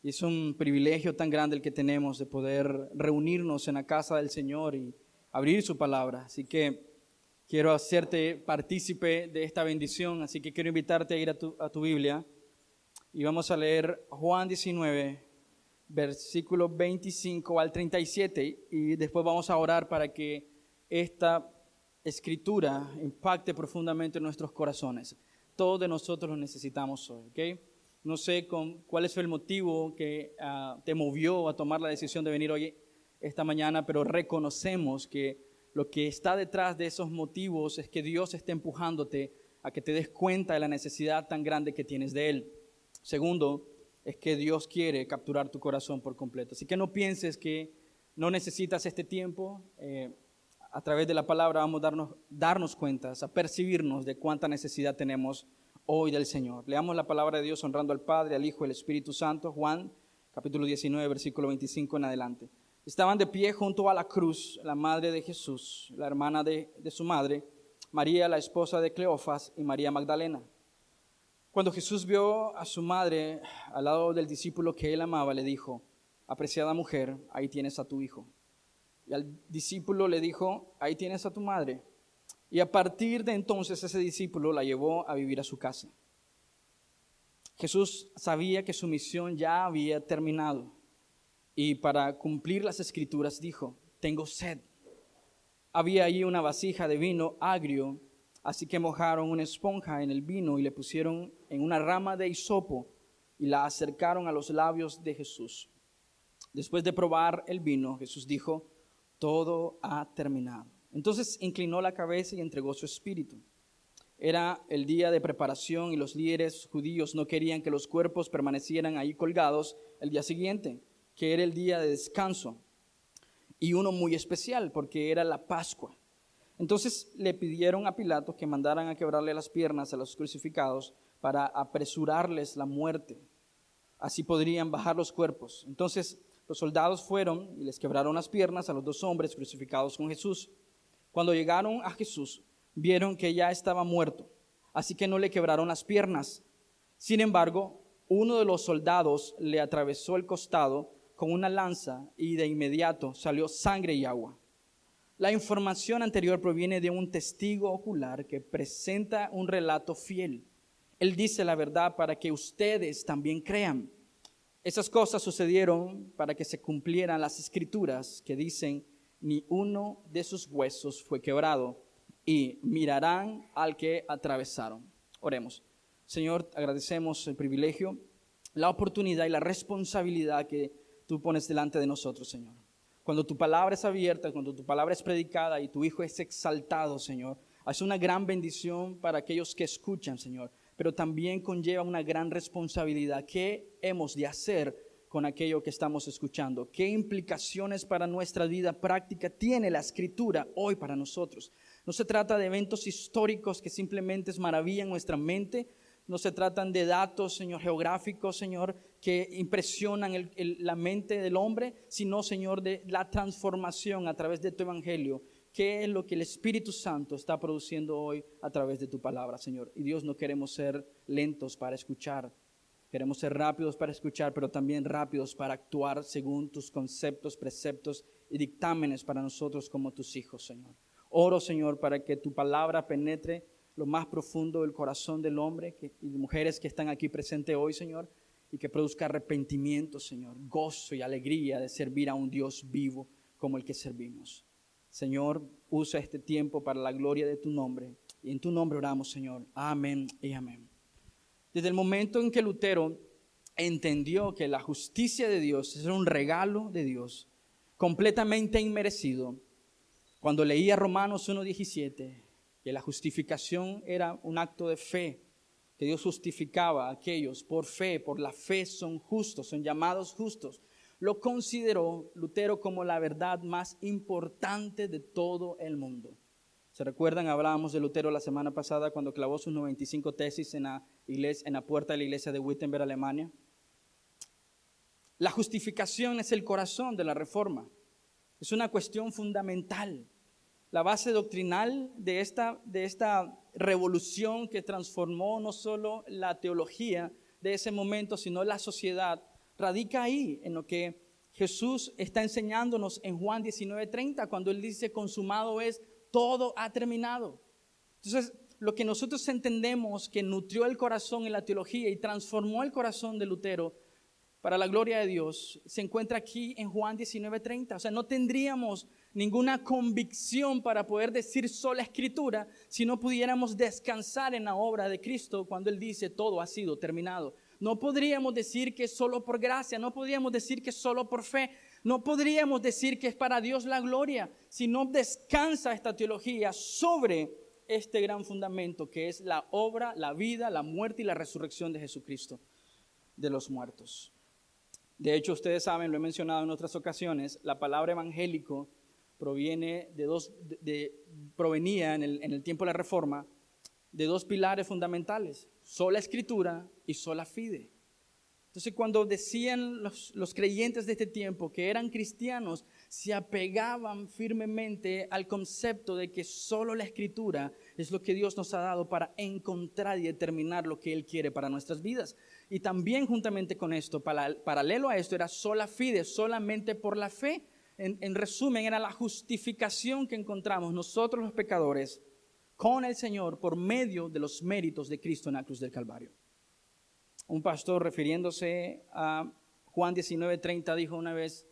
Y es un privilegio tan grande el que tenemos de poder reunirnos en la casa del Señor y abrir su palabra. Así que quiero hacerte partícipe de esta bendición, así que quiero invitarte a ir a tu Biblia y vamos a leer Juan 19, versículo 25 al 37 y después vamos a orar para que esta escritura impacte profundamente en nuestros corazones. Todos de nosotros lo necesitamos hoy, ¿ok? No sé cuál es el motivo que te movió a tomar la decisión de venir hoy, esta mañana, pero reconocemos que lo que está detrás de esos motivos es que Dios está empujándote a que te des cuenta de la necesidad tan grande que tienes de Él. Segundo, es que Dios quiere capturar tu corazón por completo. Así que no pienses que no necesitas este tiempo. A través de la palabra vamos a darnos cuenta, a percibirnos de cuánta necesidad tenemos hoy del Señor. Leamos la palabra de Dios honrando al Padre, al Hijo y al Espíritu Santo. Juan, capítulo 19, versículo 25 en adelante. Estaban de pie junto a la cruz la madre de Jesús, la hermana de su madre, María, la esposa de Cleofas, y María Magdalena. Cuando Jesús vio a su madre al lado del discípulo que él amaba, le dijo: apreciada mujer, ahí tienes a tu hijo. Y al discípulo le dijo: ahí tienes a tu madre. Y a partir de entonces ese discípulo la llevó a vivir a su casa. Jesús sabía que su misión ya había terminado. Y para cumplir las escrituras dijo: tengo sed. Había allí una vasija de vino agrio, así que mojaron una esponja en el vino y le pusieron en una rama de hisopo y la acercaron a los labios de Jesús. Después de probar el vino, Jesús dijo: todo ha terminado. Entonces inclinó la cabeza y entregó su espíritu. Era el día de preparación y los líderes judíos no querían que los cuerpos permanecieran ahí colgados el día siguiente, que era el día de descanso, y uno muy especial porque era la Pascua. Entonces le pidieron a Pilato que mandaran a quebrarle las piernas a los crucificados para apresurarles la muerte. Así podrían bajar los cuerpos. Entonces los soldados fueron y les quebraron las piernas a los dos hombres crucificados con Jesús. Cuando llegaron a Jesús, vieron que ya estaba muerto, así que no le quebraron las piernas. Sin embargo, uno de los soldados le atravesó el costado con una lanza y de inmediato salió sangre y agua. La información anterior proviene de un testigo ocular que presenta un relato fiel. Él dice la verdad para que ustedes también crean. Esas cosas sucedieron para que se cumplieran las escrituras que dicen: ni uno de sus huesos fue quebrado, y mirarán al que atravesaron. Oremos. Señor, agradecemos el privilegio, la oportunidad y la responsabilidad que tú pones delante de nosotros, Señor. Cuando tu palabra es abierta, cuando tu palabra es predicada y tu Hijo es exaltado, Señor, es una gran bendición para aquellos que escuchan, Señor, pero también conlleva una gran responsabilidad. ¿Qué hemos de hacer con aquello que estamos escuchando? ¿Qué implicaciones para nuestra vida práctica tiene la Escritura hoy para nosotros? No se trata de eventos históricos que simplemente maravillan nuestra mente. No se tratan de datos, Señor, geográficos, Señor, que impresionan la mente del hombre, sino, Señor, de la transformación a través de tu evangelio. ¿Qué es lo que el Espíritu Santo está produciendo hoy a través de tu palabra, Señor? Y Dios, no queremos ser lentos para escuchar. Queremos ser rápidos para escuchar, pero también rápidos para actuar según tus conceptos, preceptos y dictámenes para nosotros como tus hijos, Señor. Oro, Señor, para que tu palabra penetre lo más profundo del corazón del hombre y de mujeres que están aquí presentes hoy, Señor, y que produzca arrepentimiento, Señor, gozo y alegría de servir a un Dios vivo como el que servimos. Señor, usa este tiempo para la gloria de tu nombre, y en tu nombre oramos, Señor. Amén y amén. Desde el momento en que Lutero entendió que la justicia de Dios era un regalo de Dios, completamente inmerecido, cuando leía Romanos 1:17, que la justificación era un acto de fe, que Dios justificaba a aquellos por fe, por la fe son justos, son llamados justos, lo consideró Lutero como la verdad más importante de todo el mundo. ¿Se recuerdan? Hablábamos de Lutero la semana pasada cuando clavó sus 95 tesis en la puerta de la iglesia de Wittenberg, Alemania. La justificación es el corazón de la reforma. Es una cuestión fundamental. La base doctrinal de esta revolución que transformó no solo la teología de ese momento, sino la sociedad, radica ahí, en lo que Jesús está enseñándonos en Juan 19:30, cuando Él dice, consumado es, todo ha terminado. Entonces, lo que nosotros entendemos que nutrió el corazón en la teología y transformó el corazón de Lutero para la gloria de Dios, se encuentra aquí en Juan 19:30. O sea, no tendríamos ninguna convicción para poder decir sola Escritura si no pudiéramos descansar en la obra de Cristo cuando Él dice todo ha sido terminado. No podríamos decir que es solo por gracia, no podríamos decir que es solo por fe, no podríamos decir que es para Dios la gloria, si no descansa esta teología sobre este gran fundamento que es la obra, la vida, la muerte y la resurrección de Jesucristo de los muertos. De hecho, ustedes saben, lo he mencionado en otras ocasiones, la palabra evangélico provenía en el tiempo de la Reforma de dos pilares fundamentales, sola Escritura y sola fide. Entonces, cuando decían los creyentes de este tiempo que eran cristianos, se apegaban firmemente al concepto de que solo la Escritura es lo que Dios nos ha dado para encontrar y determinar lo que Él quiere para nuestras vidas. Y también juntamente con esto, paralelo a esto, era sola fide, solamente por la fe. En resumen, era la justificación que encontramos nosotros los pecadores con el Señor por medio de los méritos de Cristo en la cruz del Calvario. Un pastor, refiriéndose a Juan 19:30, dijo una vez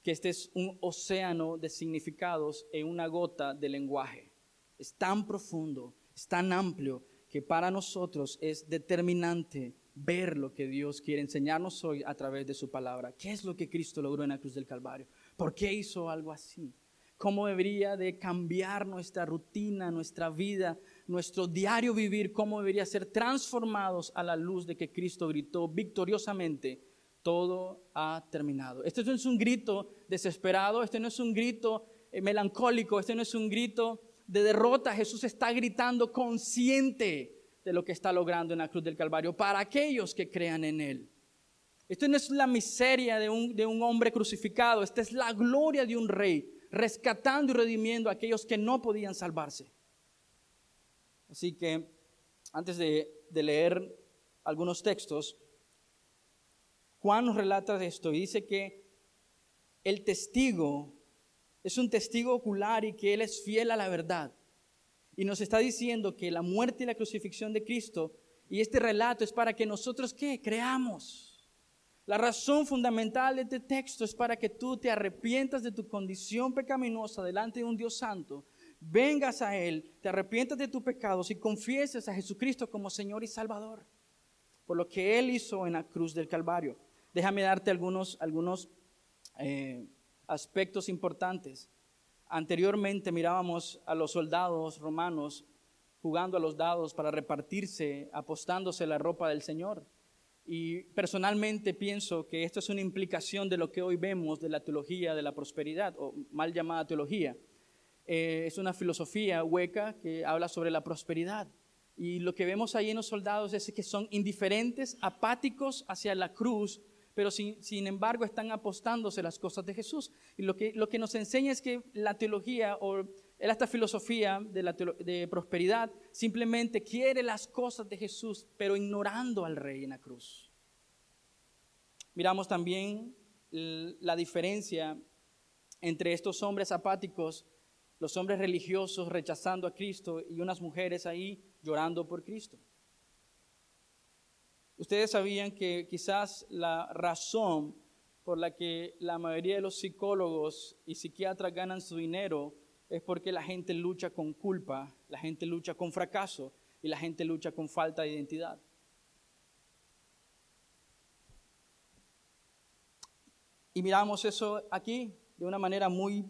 que este es un océano de significados en una gota de lenguaje. Es tan profundo, es tan amplio, que para nosotros es determinante ver lo que Dios quiere enseñarnos hoy a través de su palabra. ¿Qué es lo que Cristo logró en la cruz del Calvario? ¿Por qué hizo algo así? ¿Cómo debería de cambiar nuestra rutina, nuestra vida, nuestro diario vivir? ¿Cómo debería ser transformados a la luz de que Cristo gritó victoriosamente, todo ha terminado? Este no es un grito desesperado, este no es un grito melancólico, este no es un grito de derrota. Jesús está gritando consciente de lo que está logrando en la cruz del Calvario para aquellos que crean en Él. Esto no es la miseria de un hombre crucificado, esta es la gloria de un rey, rescatando y redimiendo a aquellos que no podían salvarse. Así que antes de leer algunos textos, Juan nos relata de esto y dice que el testigo es un testigo ocular y que él es fiel a la verdad. Y nos está diciendo que la muerte y la crucifixión de Cristo y este relato es para que nosotros, ¿qué? Creamos. La razón fundamental de este texto es para que tú te arrepientas de tu condición pecaminosa delante de un Dios santo, vengas a Él, te arrepientas de tus pecados y confieses a Jesucristo como Señor y Salvador, por lo que Él hizo en la cruz del Calvario. Déjame darte algunos aspectos importantes. Anteriormente mirábamos a los soldados romanos jugando a los dados para repartirse, apostándose la ropa del Señor. Y personalmente pienso que esto es una implicación de lo que hoy vemos de la teología de la prosperidad, o mal llamada teología. Es una filosofía hueca que habla sobre la prosperidad. Y lo que vemos ahí en los soldados es que son indiferentes, apáticos hacia la cruz, pero sin embargo están apostándose las cosas de Jesús. Y lo que nos enseña es que la teología o esta filosofía de prosperidad simplemente quiere las cosas de Jesús, pero ignorando al Rey en la cruz. Miramos también la diferencia entre estos hombres apáticos, los hombres religiosos rechazando a Cristo y unas mujeres ahí llorando por Cristo. Ustedes sabían que quizás la razón por la que la mayoría de los psicólogos y psiquiatras ganan su dinero es porque la gente lucha con culpa, la gente lucha con fracaso y la gente lucha con falta de identidad. Y miramos eso aquí de una manera muy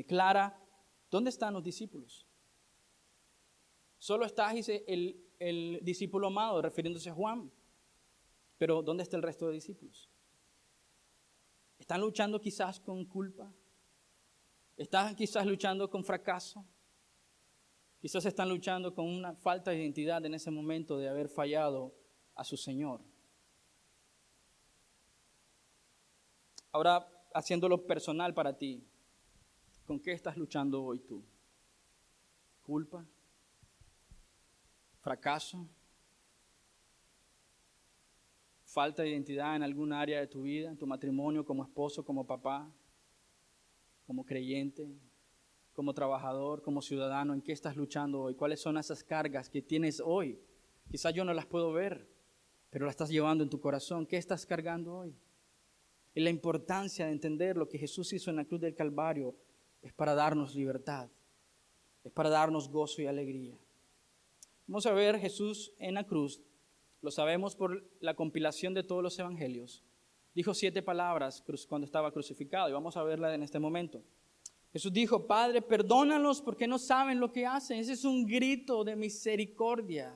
clara. ¿Dónde están los discípulos? Solo está el discípulo amado, refiriéndose a Juan. Pero ¿dónde está el resto de discípulos? ¿Están luchando quizás con culpa? ¿Están quizás luchando con fracaso? Quizás están luchando con una falta de identidad en ese momento de haber fallado a su Señor. Ahora, haciéndolo personal para ti, ¿con qué estás luchando hoy tú? ¿Culpa? ¿Fracaso? falta de identidad en alguna área de tu vida, en tu matrimonio, como esposo, como papá, como creyente, como trabajador, como ciudadano, ¿en qué estás luchando hoy? ¿Cuáles son esas cargas que tienes hoy? Quizás yo no las puedo ver, pero las estás llevando en tu corazón. ¿Qué estás cargando hoy? Y la importancia de entender lo que Jesús hizo en la cruz del Calvario es para darnos libertad, es para darnos gozo y alegría. Vamos a ver Jesús en la cruz, lo sabemos por la compilación de todos los evangelios. Dijo 7 palabras cuando estaba crucificado y vamos a verla en este momento. Jesús dijo: Padre, perdónalos porque no saben lo que hacen. Ese es un grito de misericordia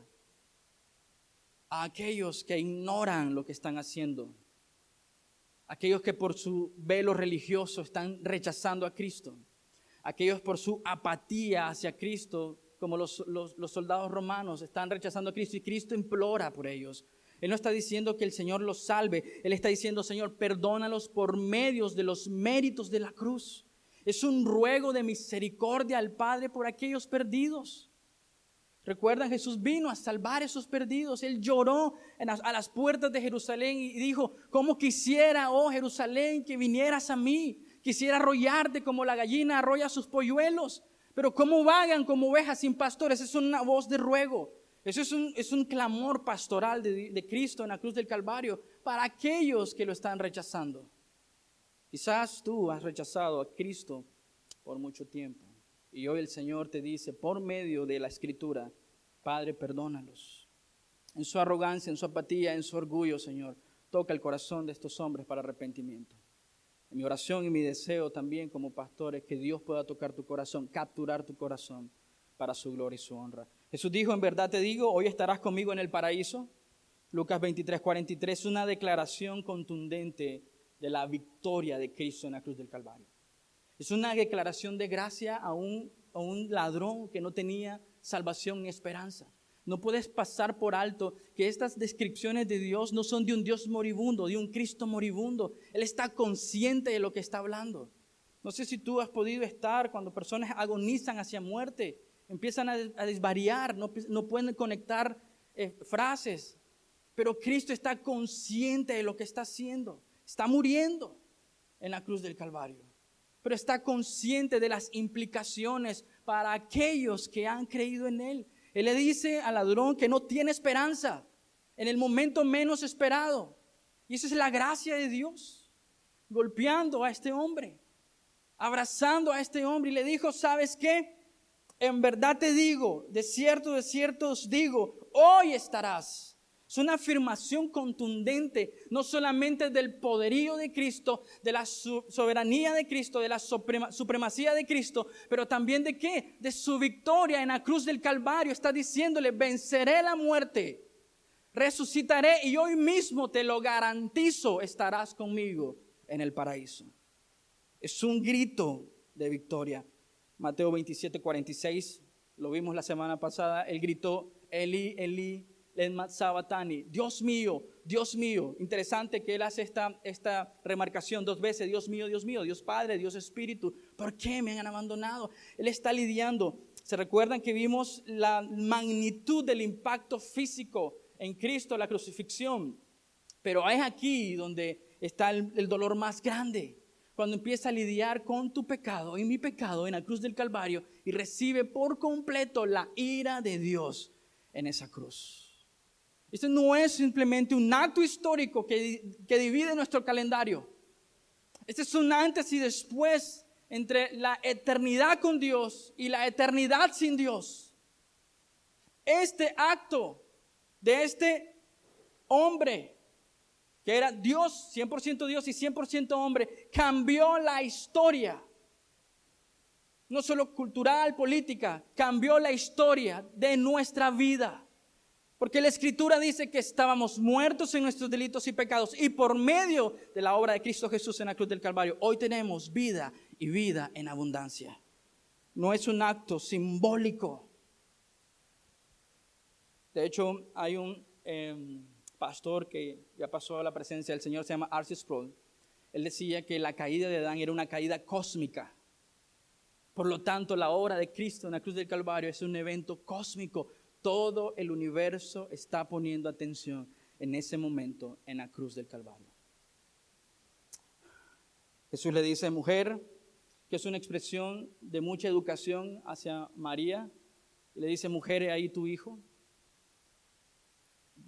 a aquellos que ignoran lo que están haciendo. Aquellos que por su velo religioso están rechazando a Cristo. Aquellos por su apatía hacia Cristo, como los soldados romanos, están rechazando a Cristo y Cristo implora por ellos. Él no está diciendo que el Señor los salve. Él está diciendo: Señor, perdónalos por medios de los méritos de la cruz. Es un ruego de misericordia al Padre por aquellos perdidos. Recuerdan, Jesús vino a salvar a esos perdidos. Él lloró a las puertas de Jerusalén y dijo: cómo quisiera, oh Jerusalén, que vinieras a mí. Quisiera arrollarte como la gallina arrolla sus polluelos. Pero cómo vagan como ovejas sin pastores. Es una voz de ruego. Eso es un clamor pastoral de Cristo en la cruz del Calvario para aquellos que lo están rechazando. Quizás tú has rechazado a Cristo por mucho tiempo. Y hoy el Señor te dice, por medio de la Escritura: Padre, perdónalos. En su arrogancia, en su apatía, en su orgullo, Señor, toca el corazón de estos hombres para arrepentimiento. Mi oración y mi deseo también como pastor es que Dios pueda tocar tu corazón, capturar tu corazón para su gloria y su honra. Jesús dijo: en verdad te digo, hoy estarás conmigo en el paraíso. Lucas 23:43, es una declaración contundente de la victoria de Cristo en la cruz del Calvario. Es una declaración de gracia a un ladrón que no tenía salvación ni esperanza. No puedes pasar por alto que estas descripciones de Dios no son de un Dios moribundo, de un Cristo moribundo. Él está consciente de lo que está hablando. No sé si tú has podido estar cuando personas agonizan hacia muerte, empiezan a desvariar, no pueden conectar frases. Pero Cristo está consciente de lo que está haciendo. Está muriendo en la cruz del Calvario. Pero está consciente de las implicaciones para aquellos que han creído en Él. Él le dice al ladrón que no tiene esperanza en el momento menos esperado. Y esa es la gracia de Dios, golpeando a este hombre, abrazando a este hombre. Y le dijo: ¿sabes qué? En verdad te digo, de cierto os digo, hoy estarás. Es una afirmación contundente, no solamente del poderío de Cristo, de la soberanía de Cristo, de la supremacía de Cristo, pero también de ¿qué? De su victoria en la cruz del Calvario. Está diciéndole: venceré la muerte, resucitaré y hoy mismo te lo garantizo, estarás conmigo en el paraíso. Es un grito de victoria. Mateo 27:46, lo vimos la semana pasada, él gritó: Eli, Eli, lema sabachthani, Dios mío, Dios mío. Interesante que él hace esta remarcación 2 veces: Dios mío, Dios Padre, Dios Espíritu, ¿por qué me han abandonado? Él está lidiando. ¿Se recuerdan que vimos la magnitud del impacto físico en Cristo, la crucifixión? Pero es aquí donde está el dolor más grande. Cuando empieza a lidiar con tu pecado y mi pecado en la cruz del Calvario y recibe por completo la ira de Dios en esa cruz. Esto no es simplemente un acto histórico que divide nuestro calendario. Este es un antes y después entre la eternidad con Dios y la eternidad sin Dios. Este acto de este hombre, que era Dios, 100% Dios y 100% hombre, cambió la historia. No solo cultural, política, cambió la historia de nuestra vida. Porque la Escritura dice que estábamos muertos en nuestros delitos y pecados, y por medio de la obra de Cristo Jesús en la cruz del Calvario, hoy tenemos vida y vida en abundancia. No es un acto simbólico. De hecho, hay un pastor que ya pasó a la presencia del Señor, se llama R.C. Sproul. Él decía que la caída de Adán era una caída cósmica. Por lo tanto, la obra de Cristo en la cruz del Calvario es un evento cósmico. Todo el universo está poniendo atención. en ese momento en la cruz del Calvario. Jesús le dice, mujer, que es una expresión de mucha educación hacia María, y le dice, mujer, he ahí tu hijo.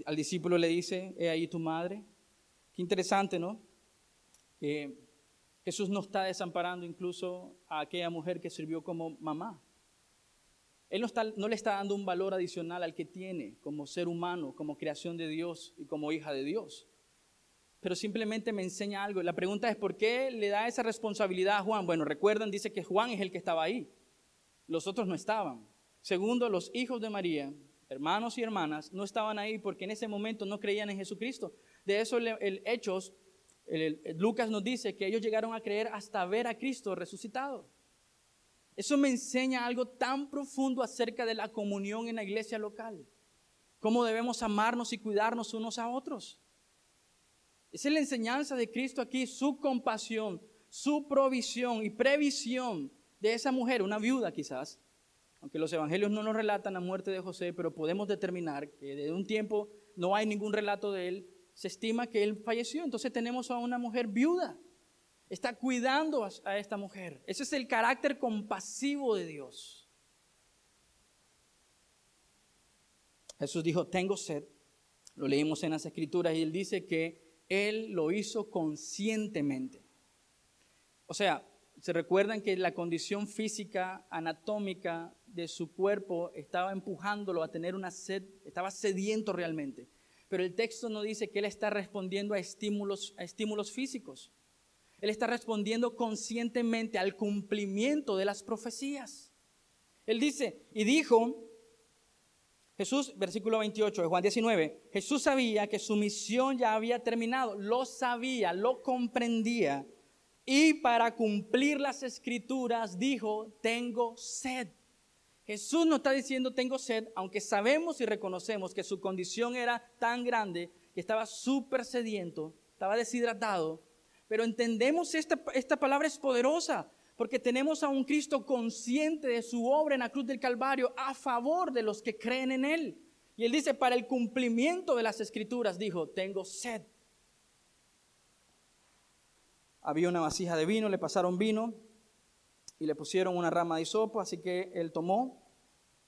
Al discípulo le dice, he ahí tu madre. Qué interesante, ¿no? Que Jesús no está desamparando incluso a aquella mujer que sirvió como mamá. Él no le está dando un valor adicional al que tiene como ser humano, como creación de Dios y como hija de Dios. Pero simplemente me enseña algo. La pregunta es, ¿por qué le da esa responsabilidad a Juan? Bueno, recuerdan, dice que Juan es el que estaba ahí. Los otros no estaban. Segundo, los hijos de María, hermanos y hermanas, no estaban ahí porque en ese momento no creían en Jesucristo. De eso Lucas nos dice que ellos llegaron a creer hasta ver a Cristo resucitado. Eso me enseña algo tan profundo acerca de la comunión en la iglesia local. Cómo debemos amarnos y cuidarnos unos a otros. Esa es la enseñanza de Cristo aquí, su compasión, su provisión y previsión de esa mujer, una viuda quizás. Aunque los evangelios no nos relatan la muerte de José, pero podemos determinar que desde un tiempo no hay ningún relato de él. Se estima que él falleció, entonces tenemos a una mujer viuda. Está cuidando a esta mujer. Ese es el carácter compasivo de Dios. Jesús dijo, tengo sed. Lo leímos en las Escrituras y él dice que él lo hizo conscientemente. O sea, se recuerdan que la condición física, anatómica de su cuerpo estaba empujándolo a tener una sed, estaba sediento realmente. Pero el texto no dice que él está respondiendo a estímulos físicos. Él está respondiendo conscientemente al cumplimiento de las profecías. Él dice, y dijo, Jesús, versículo 28 de Juan 19, Jesús sabía que su misión ya había terminado, lo sabía, lo comprendía, y para cumplir las Escrituras dijo, tengo sed. Jesús no está diciendo tengo sed, aunque sabemos y reconocemos que su condición era tan grande, que estaba súper sediento, estaba deshidratado, pero entendemos esta palabra es poderosa, porque tenemos a un Cristo consciente de su obra en la cruz del Calvario a favor de los que creen en Él. Y Él dice, para el cumplimiento de las Escrituras, dijo, tengo sed. Había una vasija de vino, le pasaron vino y le pusieron una rama de hisopo, así que Él tomó.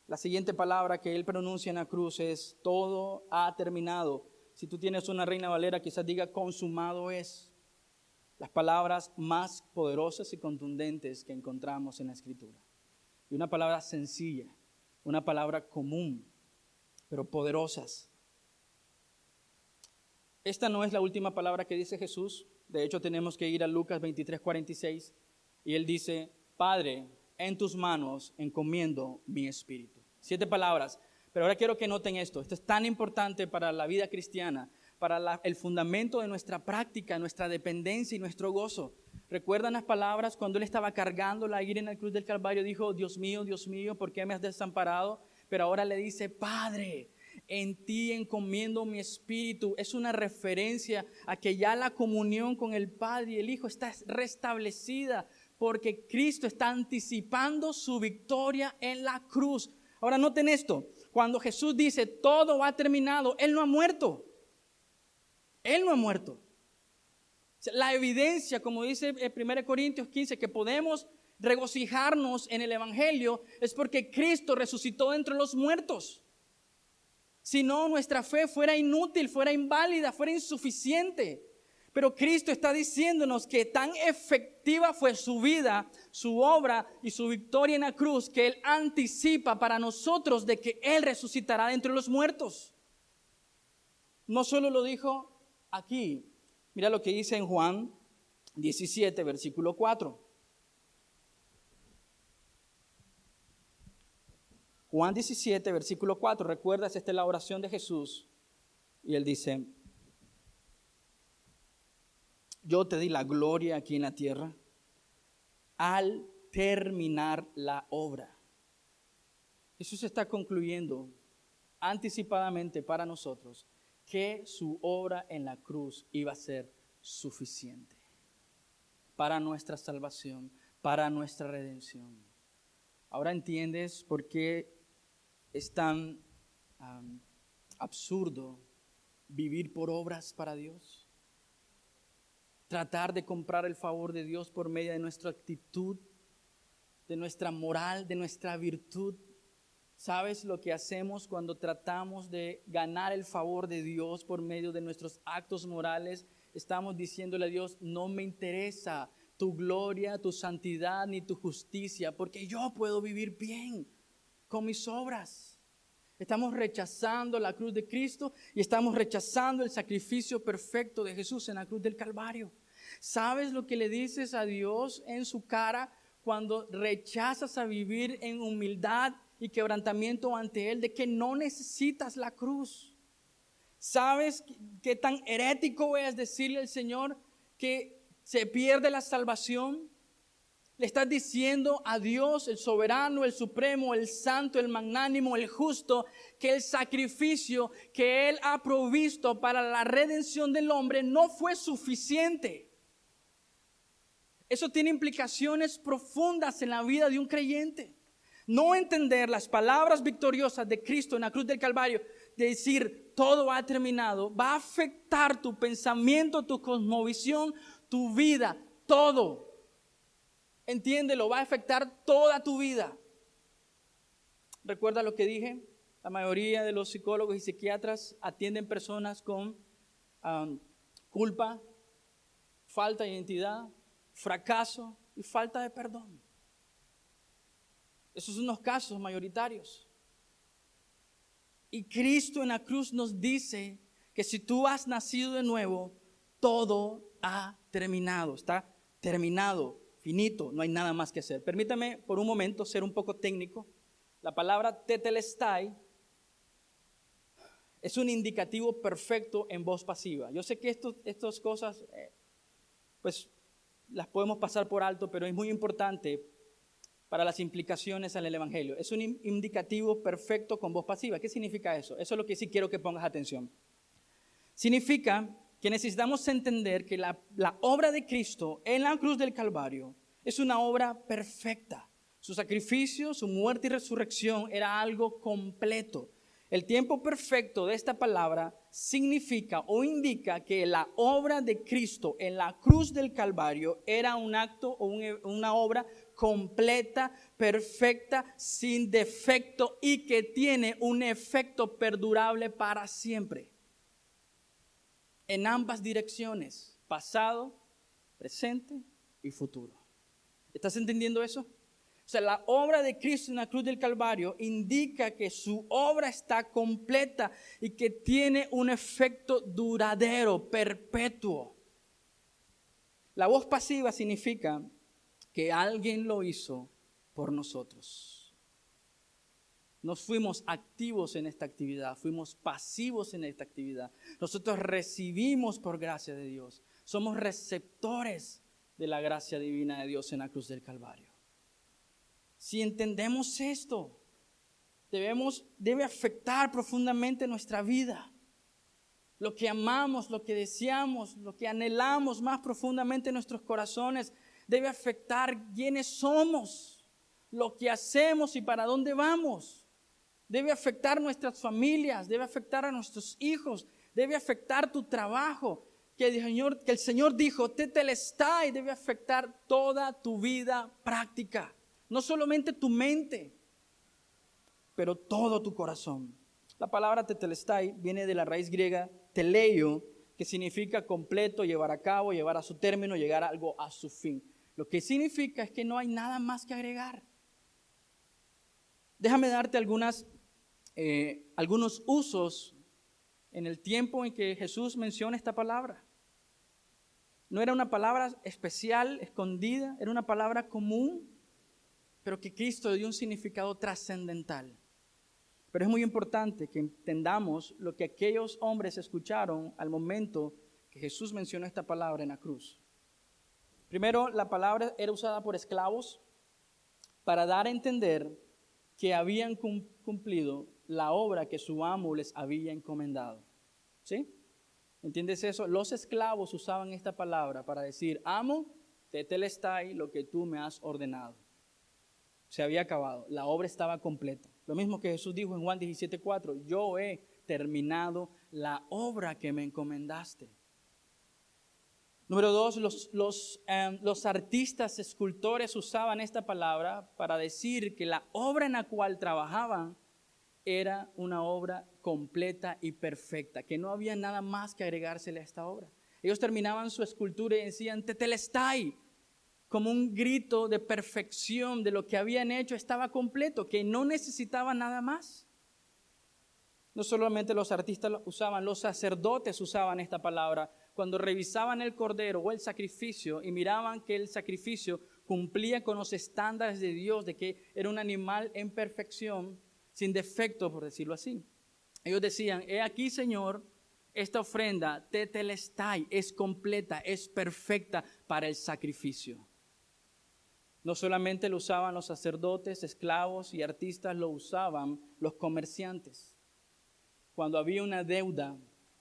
La siguiente palabra que Él pronuncia en la cruz es, todo ha terminado. Si tú tienes una Reina Valera, quizás diga, consumado es. Las palabras más poderosas y contundentes que encontramos en la Escritura. Y una palabra sencilla, una palabra común, pero poderosas. Esta no es la última palabra que dice Jesús. De hecho, tenemos que ir a Lucas 23:46. Y Él dice, Padre, en tus manos encomiendo mi espíritu. 7 palabras. Pero ahora quiero que noten esto. Esto es tan importante para la vida cristiana, para el fundamento de nuestra práctica, nuestra dependencia y nuestro gozo. ¿Recuerdan las palabras cuando Él estaba cargando la ira en la cruz del Calvario? Dijo, Dios mío, ¿por qué me has desamparado? Pero ahora le dice, Padre, en ti encomiendo mi espíritu. Es una referencia a que ya la comunión con el Padre y el Hijo está restablecida, porque Cristo está anticipando su victoria en la cruz. Ahora noten esto, cuando Jesús dice, todo ha terminado, Él no ha muerto. Él no ha muerto. La evidencia, como dice 1 Corintios 15, que podemos regocijarnos en el Evangelio es porque Cristo resucitó entre los muertos. Si no, nuestra fe fuera inútil, fuera inválida, fuera insuficiente. Pero Cristo está diciéndonos que tan efectiva fue su vida, su obra y su victoria en la cruz, que Él anticipa para nosotros de que Él resucitará de entre los muertos. No solo lo dijo aquí, mira lo que dice en Juan 17, versículo 4. Juan 17, versículo 4. ¿Recuerdas? Esta es la oración de Jesús. Y Él dice, yo te di la gloria aquí en la tierra al terminar la obra. Jesús está concluyendo anticipadamente para nosotros que su obra en la cruz iba a ser suficiente para nuestra salvación, para nuestra redención. Ahora entiendes por qué es tan absurdo vivir por obras para Dios, tratar de comprar el favor de Dios por medio de nuestra actitud, de nuestra moral, de nuestra virtud. ¿Sabes lo que hacemos cuando tratamos de ganar el favor de Dios por medio de nuestros actos morales? Estamos diciéndole a Dios, no me interesa tu gloria, tu santidad, ni tu justicia, porque yo puedo vivir bien con mis obras. Estamos rechazando la cruz de Cristo y estamos rechazando el sacrificio perfecto de Jesús en la cruz del Calvario. ¿Sabes lo que le dices a Dios en su cara cuando rechazas a vivir en humildad y quebrantamiento ante Él? De que no necesitas la cruz. ¿Sabes qué tan herético es decirle al Señor que se pierde la salvación? Le estás diciendo a Dios, el soberano, el supremo, el santo, el magnánimo, el justo, que el sacrificio que Él ha provisto para la redención del hombre no fue suficiente. Eso tiene implicaciones profundas en la vida de un creyente. No entender las palabras victoriosas de Cristo en la cruz del Calvario, de decir todo ha terminado, va a afectar tu pensamiento, tu cosmovisión, tu vida, todo. Entiéndelo, va a afectar toda tu vida. ¿Recuerda lo que dije? La mayoría de los psicólogos y psiquiatras atienden personas con culpa, falta de identidad, fracaso y falta de perdón. Esos son los casos mayoritarios. Y Cristo en la cruz nos dice que si tú has nacido de nuevo, todo ha terminado, está terminado. Finito, no hay nada más que hacer. Permítame por un momento ser un poco técnico. La palabra tetelestai es un indicativo perfecto en voz pasiva. Yo sé que estas cosas pues las podemos pasar por alto, pero es muy importante para las implicaciones en el Evangelio. Es un indicativo perfecto con voz pasiva. ¿Qué significa eso? Eso es lo que sí quiero que pongas atención. Significa que necesitamos entender que la obra de Cristo en la cruz del Calvario es una obra perfecta. Su sacrificio, su muerte y resurrección era algo completo. El tiempo perfecto de esta palabra significa o indica que la obra de Cristo en la cruz del Calvario era un acto o una obra completa, perfecta, sin defecto y que tiene un efecto perdurable para siempre. En ambas direcciones, pasado, presente y futuro. ¿Estás entendiendo eso? O sea, la obra de Cristo en la cruz del Calvario indica que su obra está completa y que tiene un efecto duradero, perpetuo. La voz pasiva significa que alguien lo hizo por nosotros. No fuimos activos en esta actividad, fuimos pasivos en esta actividad. Nosotros recibimos por gracia de Dios. Somos receptores de la gracia divina de Dios en la cruz del Calvario. Si entendemos esto, debe afectar profundamente nuestra vida. Lo que amamos, lo que deseamos, lo que anhelamos más profundamente en nuestros corazones, debe afectar quiénes somos, lo que hacemos y para dónde vamos. Debe afectar nuestras familias, debe afectar a nuestros hijos, debe afectar tu trabajo. Que el Señor dijo, tetelestai, debe afectar toda tu vida práctica. No solamente tu mente, pero todo tu corazón. La palabra tetelestai viene de la raíz griega teleio, que significa completo, llevar a cabo, llevar a su término, llegar a algo a su fin. Lo que significa es que no hay nada más que agregar. Déjame darte algunos usos en el tiempo en que Jesús menciona esta palabra. No era una palabra especial, escondida, era una palabra común, pero que Cristo dio un significado trascendental. Pero es muy importante que entendamos lo que aquellos hombres escucharon al momento que Jesús mencionó esta palabra en la cruz. Primero, la palabra era usada por esclavos para dar a entender que habían cumplido la obra que su amo les había encomendado. ¿Sí? ¿Entiendes eso? Los esclavos usaban esta palabra para decir, amo, tetelestai, lo que tú me has ordenado. Se había acabado, la obra estaba completa. Lo mismo que Jesús dijo en Juan 17:4, yo he terminado la obra que me encomendaste. Número 2, los artistas, escultores usaban esta palabra para decir que la obra en la cual trabajaban era una obra completa y perfecta, que no había nada más que agregársele a esta obra. Ellos terminaban su escultura y decían tetelestai, como un grito de perfección de lo que habían hecho estaba completo, que no necesitaba nada más. No solamente los artistas lo usaban, los sacerdotes usaban esta palabra cuando revisaban el cordero o el sacrificio y miraban que el sacrificio cumplía con los estándares de Dios, de que era un animal en perfección, sin defecto, por decirlo así. Ellos decían, he aquí, Señor, esta ofrenda, tetelestai, es completa, es perfecta para el sacrificio. No solamente lo usaban los sacerdotes, esclavos y artistas, lo usaban los comerciantes. Cuando había una deuda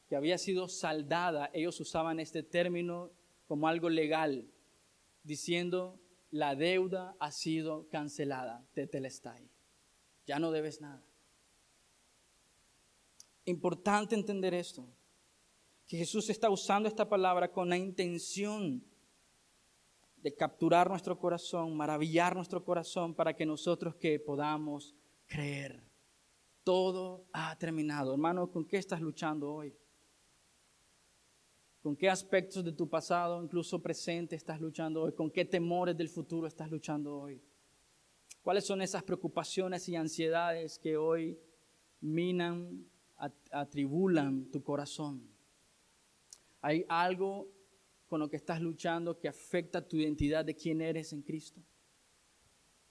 que había sido saldada, ellos usaban este término como algo legal, diciendo, la deuda ha sido cancelada, tetelestai, ya no debes nada. Importante entender esto, que Jesús está usando esta palabra con la intención de capturar nuestro corazón, maravillar nuestro corazón para que nosotros que podamos creer. Todo ha terminado. Hermano, ¿con qué estás luchando hoy? ¿Con qué aspectos de tu pasado, incluso presente, estás luchando hoy? ¿Con qué temores del futuro estás luchando hoy? ¿Cuáles son esas preocupaciones y ansiedades que hoy minan, atribulan tu corazón? ¿Hay algo con lo que estás luchando que afecta tu identidad de quién eres en Cristo?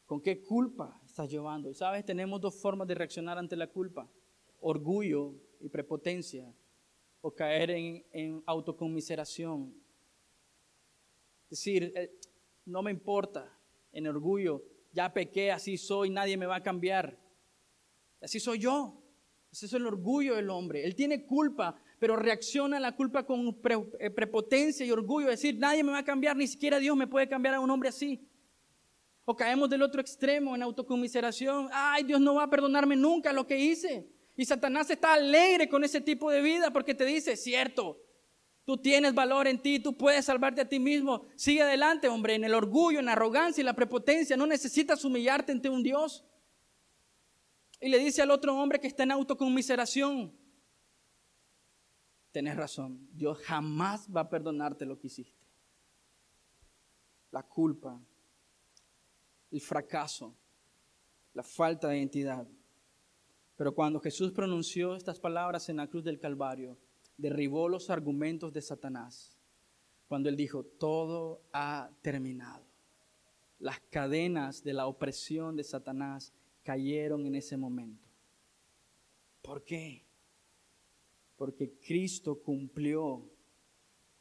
¿Con qué culpa estás llevando? Y sabes, tenemos dos formas de reaccionar ante la culpa: orgullo y prepotencia, o caer en autoconmiseración. Es decir, no me importa, en orgullo, ya pequé, así soy, nadie me va a cambiar. Así soy yo. Ese es el orgullo del hombre. Él tiene culpa, pero reacciona a la culpa con prepotencia y orgullo. Es decir, nadie me va a cambiar, ni siquiera Dios me puede cambiar a un hombre así. O caemos del otro extremo en autoconmiseración. Ay, Dios no va a perdonarme nunca lo que hice. Y Satanás está alegre con ese tipo de vida porque te dice, cierto, tú tienes valor en ti, tú puedes salvarte a ti mismo. Sigue adelante, hombre, en el orgullo, en la arrogancia y la prepotencia. No necesitas humillarte ante un Dios. Y le dice al otro hombre que está en autoconmiseración, tenés razón, Dios jamás va a perdonarte lo que hiciste. La culpa, el fracaso, la falta de identidad. Pero cuando Jesús pronunció estas palabras en la cruz del Calvario, derribó los argumentos de Satanás. Cuando él dijo, todo ha terminado. Las cadenas de la opresión de Satanás cayeron en ese momento. ¿Por qué? Porque Cristo cumplió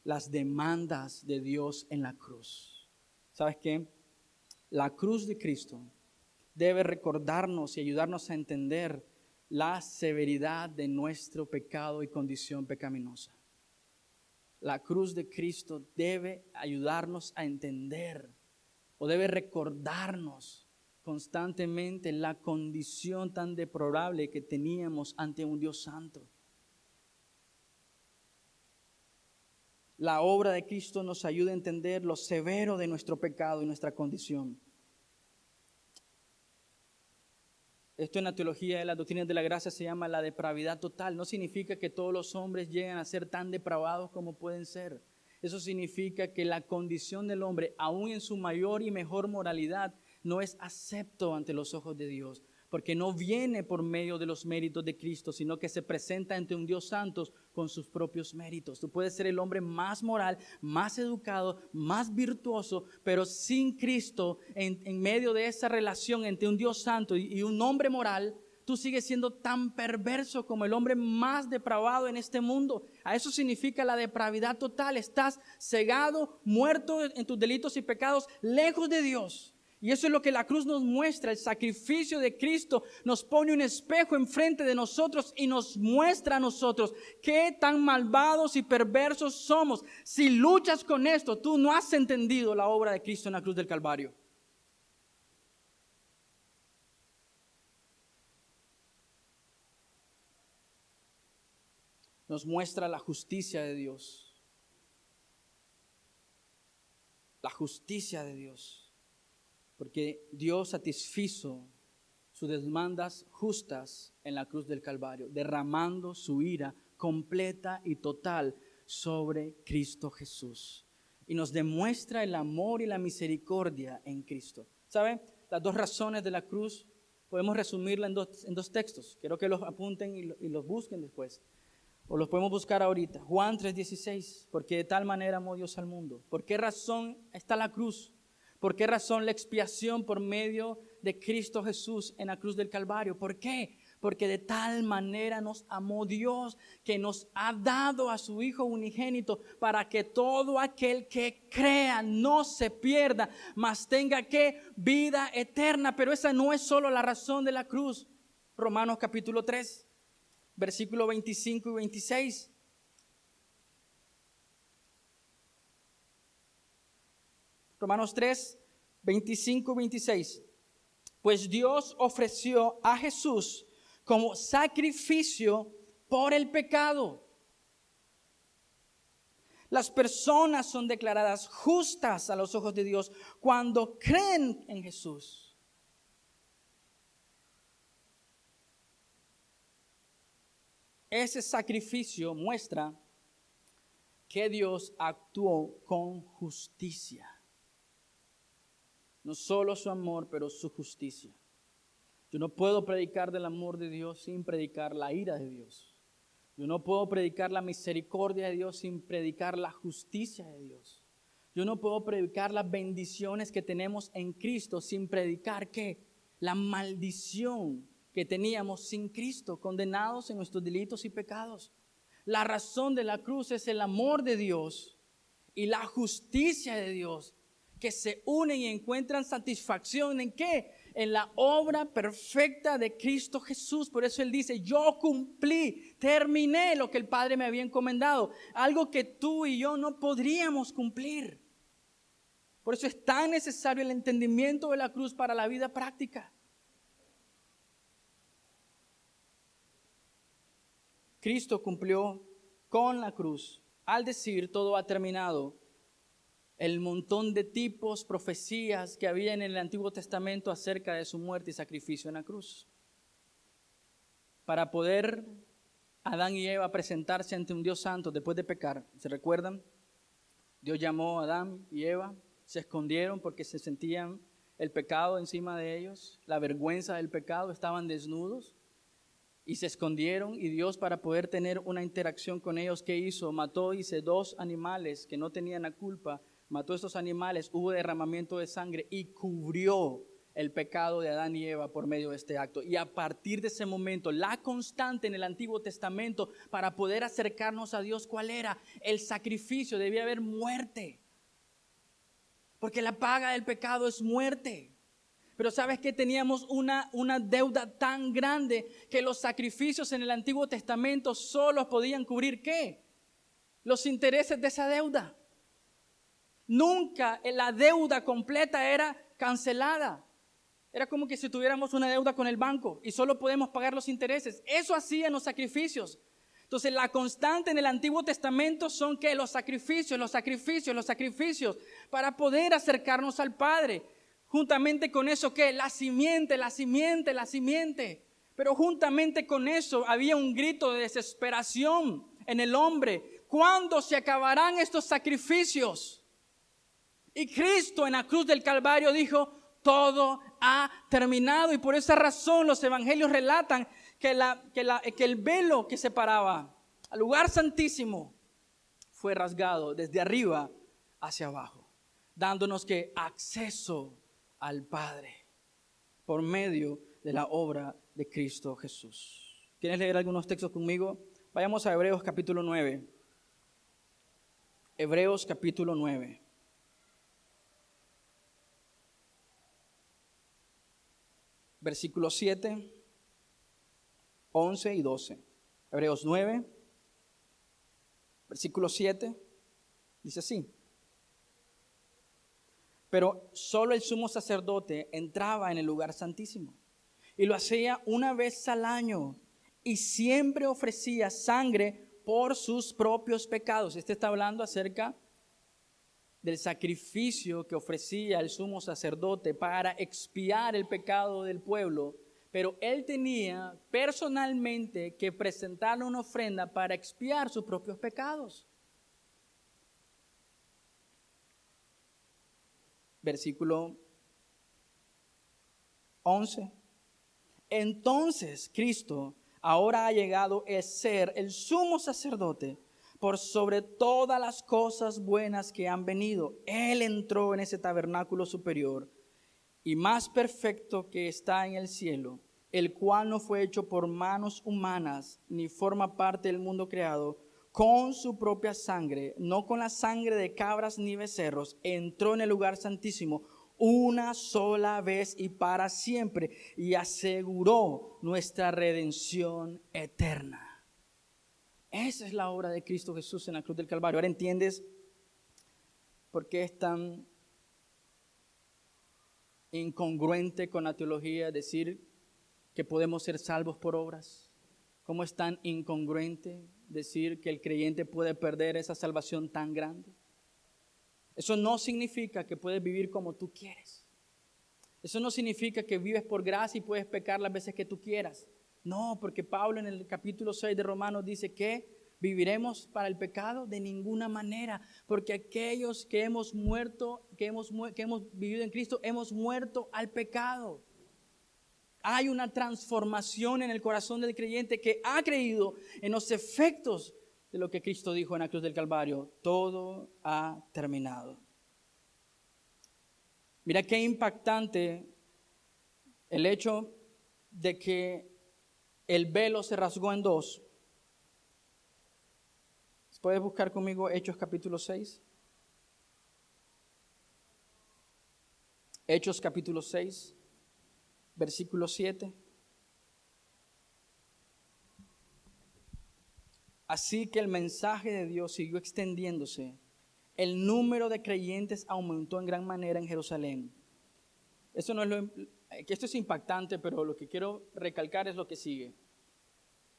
las demandas de Dios en la cruz. ¿Sabes qué? La cruz de Cristo debe recordarnos y ayudarnos a entender la severidad de nuestro pecado y condición pecaminosa. La cruz de Cristo debe ayudarnos a entender o debe recordarnos constantemente la condición tan deplorable que teníamos ante un Dios santo. La obra de Cristo nos ayuda a entender lo severo de nuestro pecado y nuestra condición. Esto en la teología de las doctrinas de la gracia se llama la depravidad total. No significa que todos los hombres lleguen a ser tan depravados como pueden ser. Eso significa que la condición del hombre, aún en su mayor y mejor moralidad, no es acepto ante los ojos de Dios, porque no viene por medio de los méritos de Cristo, sino que se presenta ante un Dios santo con sus propios méritos. Tú puedes ser el hombre más moral, más educado, más virtuoso, pero sin Cristo en medio de esa relación entre un Dios santo y un hombre moral, tú sigues siendo tan perverso como el hombre más depravado en este mundo. A eso significa la depravidad total. Estás cegado, muerto en tus delitos y pecados, lejos de Dios. Y eso es lo que la cruz nos muestra. El sacrificio de Cristo nos pone un espejo enfrente de nosotros y nos muestra a nosotros qué tan malvados y perversos somos. Si luchas con esto, tú no has entendido la obra de Cristo en la cruz del Calvario. nos muestra la justicia de Dios. La justicia de Dios. Porque Dios satisfizo sus demandas justas en la cruz del Calvario, derramando su ira completa y total sobre Cristo Jesús. Y nos demuestra el amor y la misericordia en Cristo. ¿Sabe? Las dos razones de la cruz podemos resumirla en dos textos. Quiero que los apunten y los busquen después. O los podemos buscar ahorita. Juan 3:16. Porque de tal manera amó Dios al mundo. ¿Por qué razón está la cruz? ¿Por qué razón la expiación por medio de Cristo Jesús en la cruz del Calvario? ¿Por qué? Porque de tal manera nos amó Dios que nos ha dado a su Hijo unigénito para que todo aquel que crea no se pierda, mas tenga que vida eterna. Pero esa no es solo la razón de la cruz. Romanos capítulo 3, versículos 25 y 26. Romanos 3, 25 y 26. Pues Dios ofreció a Jesús como sacrificio por el pecado. Las personas son declaradas justas a los ojos de Dios cuando creen en Jesús. Ese sacrificio muestra que Dios actuó con justicia. No solo su amor, pero su justicia. Yo no puedo predicar del amor de Dios sin predicar la ira de Dios. Yo no puedo predicar la misericordia de Dios sin predicar la justicia de Dios. Yo no puedo predicar las bendiciones que tenemos en Cristo sin predicar ¿qué? La maldición que teníamos sin Cristo, condenados en nuestros delitos y pecados. La razón de la cruz es el amor de Dios y la justicia de Dios, que se unen y encuentran satisfacción ¿en qué? En la obra perfecta de Cristo Jesús. Por eso Él dice, yo cumplí, terminé lo que el Padre me había encomendado. Algo que tú y yo no podríamos cumplir. Por eso es tan necesario el entendimiento de la cruz para la vida práctica. Cristo cumplió con la cruz al decir todo ha terminado. El montón de tipos, profecías que había en el Antiguo Testamento acerca de su muerte y sacrificio en la cruz. Para poder Adán y Eva presentarse ante un Dios santo después de pecar, ¿se recuerdan? Dios llamó a Adán y Eva, se escondieron porque se sentían el pecado encima de ellos, la vergüenza del pecado, estaban desnudos y se escondieron. Y Dios, para poder tener una interacción con ellos, ¿qué hizo? Mató, dice, 2 animales que no tenían la culpa. Mató a estos animales, hubo derramamiento de sangre y cubrió el pecado de Adán y Eva por medio de este acto. Y a partir de ese momento, la constante en el Antiguo Testamento para poder acercarnos a Dios, ¿cuál era? El sacrificio, debía haber muerte. Porque la paga del pecado es muerte. Pero ¿sabes qué? Teníamos una deuda tan grande que los sacrificios en el Antiguo Testamento solo podían cubrir ¿qué? Los intereses de esa deuda. Nunca la deuda completa era cancelada. Era como que si tuviéramos una deuda con el banco y solo podemos pagar los intereses. Eso hacían los sacrificios. Entonces la constante en el Antiguo Testamento son que los sacrificios para poder acercarnos al Padre. Juntamente con eso, ¿qué? La simiente. Pero juntamente con eso había un grito de desesperación en el hombre. ¿Cuándo se acabarán estos sacrificios? Y Cristo en la cruz del Calvario dijo, todo ha terminado. Y por esa razón los evangelios relatan que el velo que separaba al lugar santísimo fue rasgado desde arriba hacia abajo, dándonos que acceso al Padre por medio de la obra de Cristo Jesús. ¿Quieres leer algunos textos conmigo? Vayamos a Hebreos capítulo 9. Hebreos capítulo 9. Versículos 7, 11 y 12. Hebreos 9, versículo 7, dice así. Pero solo el sumo sacerdote entraba en el lugar santísimo y lo hacía una vez al año y siempre ofrecía sangre por sus propios pecados. Este está hablando acerca del sacrificio que ofrecía el sumo sacerdote para expiar el pecado del pueblo, pero él tenía personalmente que presentar una ofrenda para expiar sus propios pecados. Versículo 11. Entonces Cristo ahora ha llegado a ser el sumo sacerdote por sobre todas las cosas buenas que han venido. Él entró en ese tabernáculo superior y más perfecto que está en el cielo, el cual no fue hecho por manos humanas, ni forma parte del mundo creado. Con su propia sangre, no con la sangre de cabras ni becerros, entró en el lugar santísimo una sola vez y para siempre, y aseguró nuestra redención eterna. Esa es la obra de Cristo Jesús en la cruz del Calvario. Ahora entiendes por qué es tan incongruente con la teología decir que podemos ser salvos por obras. ¿Cómo es tan incongruente decir que el creyente puede perder esa salvación tan grande? Eso no significa que puedes vivir como tú quieres. Eso no significa que vives por gracia y puedes pecar las veces que tú quieras. No, porque Pablo en el capítulo 6 de Romanos dice que viviremos para el pecado de ninguna manera, porque aquellos que hemos muerto, que hemos vivido en Cristo, hemos muerto al pecado. Hay una transformación en el corazón del creyente que ha creído en los efectos de lo que Cristo dijo en la cruz del Calvario. Todo ha terminado. Mira qué impactante el hecho de que el velo se rasgó en dos. ¿Puedes buscar conmigo Hechos capítulo 6? Hechos capítulo 6, versículo 7. Así que el mensaje de Dios siguió extendiéndose. El número de creyentes aumentó en gran manera en Jerusalén. Esto es impactante, pero lo que quiero recalcar es lo que sigue.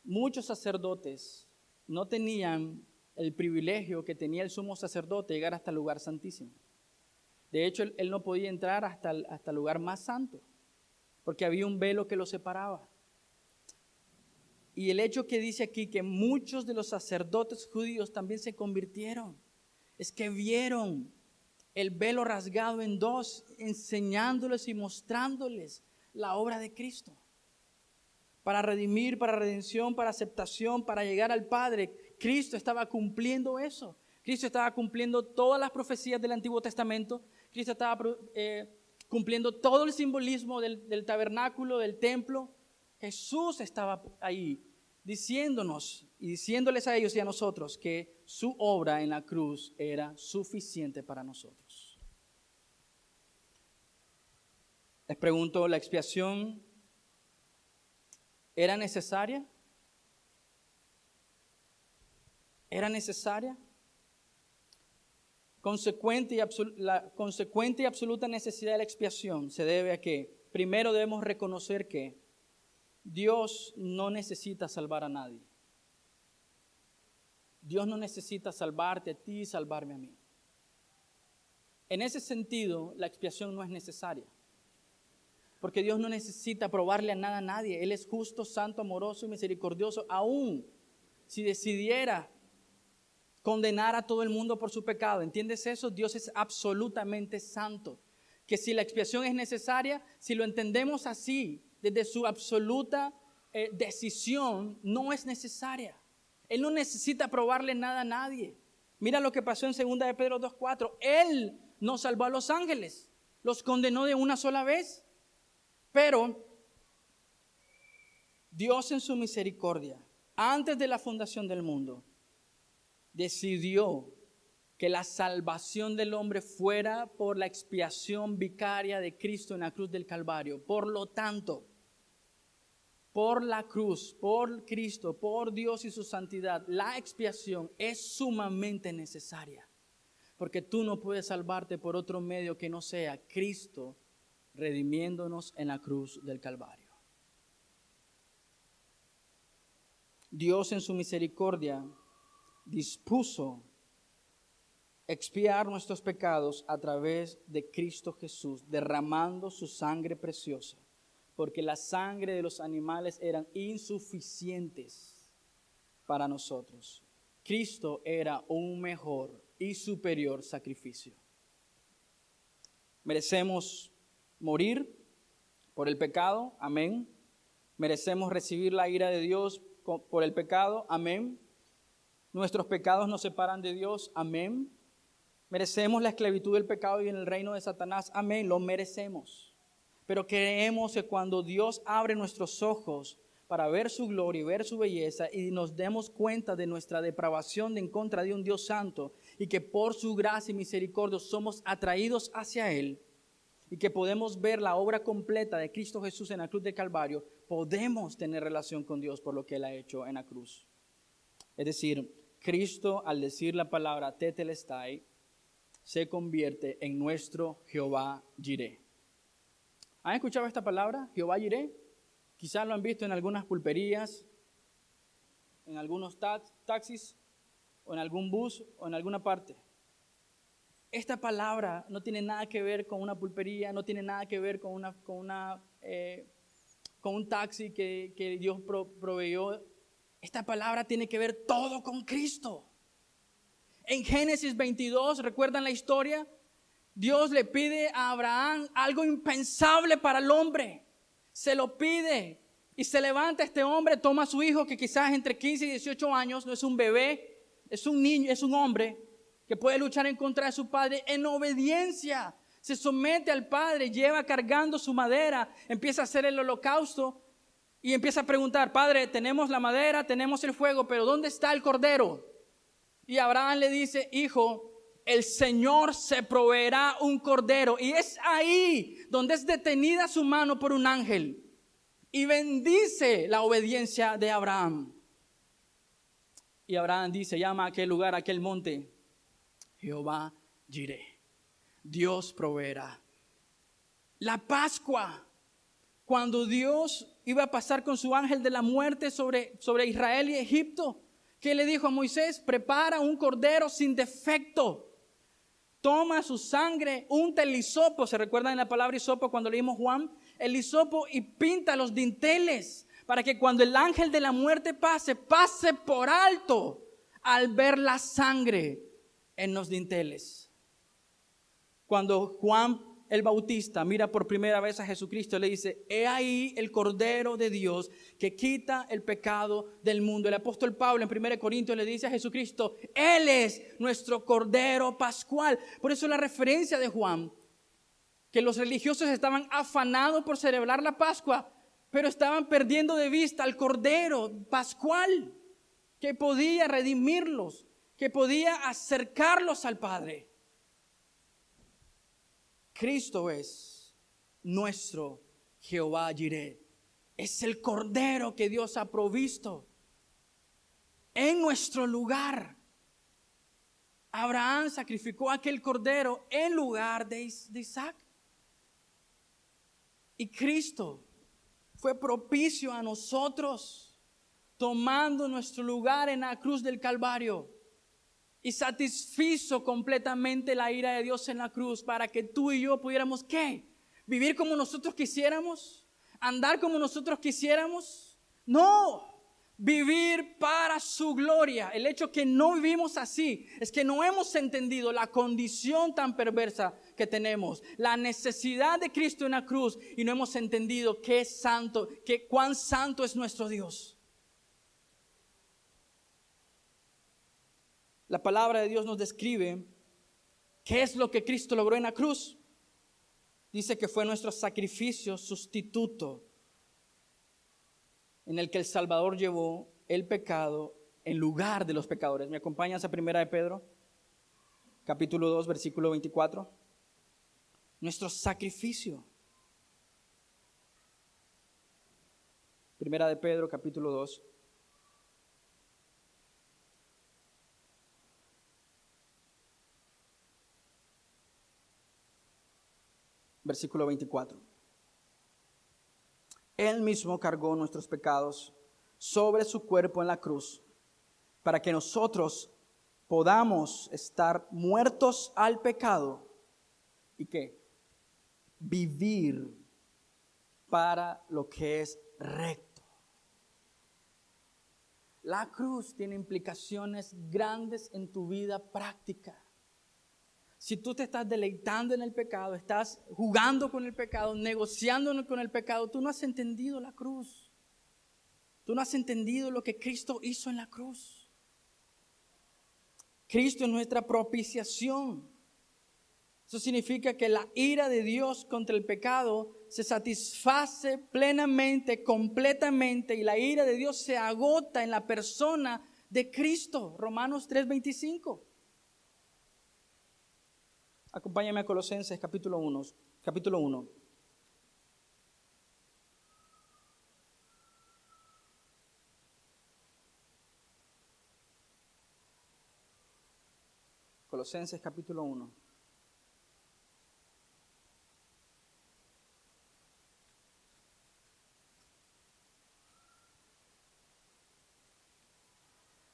Muchos sacerdotes no tenían el privilegio que tenía el sumo sacerdote de llegar hasta el lugar santísimo. De hecho, él no podía entrar hasta el lugar más santo, porque había un velo que lo separaba. Y el hecho que dice aquí que muchos de los sacerdotes judíos también se convirtieron, es que vieron el velo rasgado en dos, enseñándoles y mostrándoles la obra de Cristo. Para redimir, para redención, para aceptación, para llegar al Padre. Cristo estaba cumpliendo eso. Cristo estaba cumpliendo todas las profecías del Antiguo Testamento. Cristo estaba cumpliendo todo el simbolismo del tabernáculo, del templo. Jesús estaba ahí diciéndonos y diciéndoles a ellos y a nosotros que su obra en la cruz era suficiente para nosotros. Les pregunto, ¿la expiación era necesaria? ¿Era necesaria? La consecuente y absoluta necesidad de la expiación se debe a que, primero debemos reconocer que Dios no necesita salvar a nadie. Dios no necesita salvarte a ti y salvarme a mí. En ese sentido, la expiación no es necesaria. Porque Dios no necesita probarle a nada a nadie. Él es justo, santo, amoroso y misericordioso. Aún si decidiera condenar a todo el mundo por su pecado. ¿Entiendes eso? Dios es absolutamente santo. Que si la expiación es necesaria, si lo entendemos así, desde su absoluta decisión, no es necesaria. Él no necesita probarle nada a nadie. Mira lo que pasó en 2 de Pedro 2:4. Él no salvó a los ángeles, los condenó de una sola vez. Pero Dios en su misericordia, antes de la fundación del mundo, decidió que la salvación del hombre fuera por la expiación vicaria de Cristo en la cruz del Calvario. Por lo tanto, por la cruz, por Cristo, por Dios y su santidad, la expiación es sumamente necesaria. Porque tú no puedes salvarte por otro medio que no sea Cristo redimiéndonos en la cruz del Calvario. Dios en su misericordia dispuso expiar nuestros pecados a través de Cristo Jesús, derramando su sangre preciosa, porque la sangre de los animales eran insuficientes para nosotros. Cristo era un mejor y superior sacrificio. Merecemos morir por el pecado, amén. Merecemos recibir la ira de Dios por el pecado, amén. Nuestros pecados nos separan de Dios, amén. Merecemos la esclavitud del pecado y en el reino de Satanás, amén, lo merecemos. Pero creemos que cuando Dios abre nuestros ojos para ver su gloria y ver su belleza y nos demos cuenta de nuestra depravación en contra de un Dios santo y que por su gracia y misericordia somos atraídos hacia Él y que podemos ver la obra completa de Cristo Jesús en la cruz del Calvario, podemos tener relación con Dios por lo que Él ha hecho en la cruz. Es decir, Cristo al decir la palabra tetelestai se convierte en nuestro Jehová Jireh. ¿Han escuchado esta palabra, Jehová Jireh? Quizás lo han visto en algunas pulperías, en algunos taxis, o en algún bus, o en alguna parte. Esta palabra no tiene nada que ver con una pulpería, no tiene nada que ver con un taxi que Dios proveyó. Esta palabra tiene que ver todo con Cristo. En Génesis 22, ¿recuerdan la historia? Dios le pide a Abraham algo impensable para el hombre. Se lo pide y se levanta este hombre, toma a su hijo que quizás entre 15 y 18 años, no es un bebé, es un niño, es un hombre que puede luchar en contra de su padre en obediencia. Se somete al padre, lleva cargando su madera, empieza a hacer el holocausto y empieza a preguntar, Padre, tenemos la madera, tenemos el fuego, pero ¿dónde está el cordero? Y Abraham le dice, hijo, el Señor se proveerá un cordero. Y es ahí donde es detenida su mano por un ángel. Y bendice la obediencia de Abraham. Y Abraham dice, llama a aquel lugar, a aquel monte, Jehová Jireh. Dios proveerá. La Pascua, cuando Dios iba a pasar con su ángel de la muerte sobre Israel y Egipto, ¿qué le dijo a Moisés? Prepara un cordero sin defecto. Toma su sangre, unta el hisopo. ¿Se recuerdan en la palabra hisopo cuando leímos Juan? El hisopo y pinta los dinteles para que cuando el ángel de la muerte pase por alto al ver la sangre en los dinteles. Cuando Juan el Bautista mira por primera vez a Jesucristo, le dice, he ahí el Cordero de Dios que quita el pecado del mundo. El apóstol Pablo en 1 Corintios le dice a Jesucristo, Él es nuestro Cordero Pascual. Por eso la referencia de Juan, que los religiosos estaban afanados por celebrar la Pascua, pero estaban perdiendo de vista al Cordero Pascual, que podía redimirlos, que podía acercarlos al Padre. Cristo es nuestro Jehová Jireh. Es el Cordero que Dios ha provisto en nuestro lugar. Abraham sacrificó aquel Cordero en lugar de Isaac. Y Cristo fue propicio a nosotros, tomando nuestro lugar en la cruz del Calvario. Y satisfizo completamente la ira de Dios en la cruz para que tú y yo pudiéramos, ¿qué? ¿Vivir como nosotros quisiéramos? ¿Andar como nosotros quisiéramos? No, vivir para su gloria. El hecho que no vivimos así es que no hemos entendido la condición tan perversa que tenemos, la necesidad de Cristo en la cruz, y no hemos entendido qué santo, cuán santo es nuestro Dios. La palabra de Dios nos describe qué es lo que Cristo logró en la cruz. Dice que fue nuestro sacrificio sustituto, en el que el Salvador llevó el pecado en lugar de los pecadores. ¿Me acompañas a 1 de Pedro? Capítulo 2, versículo 24. Nuestro sacrificio. 1 de Pedro, capítulo 2. Versículo 24. Él mismo cargó nuestros pecados sobre su cuerpo en la cruz, para que nosotros, podamos estar muertos al pecado y que vivir para lo que es recto. La cruz tiene implicaciones grandes en tu vida práctica. Si tú te estás deleitando en el pecado, estás jugando con el pecado, negociando con el pecado, tú no has entendido la cruz. Tú no has entendido lo que Cristo hizo en la cruz. Cristo es nuestra propiciación. Eso significa que la ira de Dios contra el pecado se satisface plenamente, completamente, y la ira de Dios se agota en la persona de Cristo. Romanos 3:25. Acompáñame a Colosenses capítulo 1. Colosenses capítulo 1.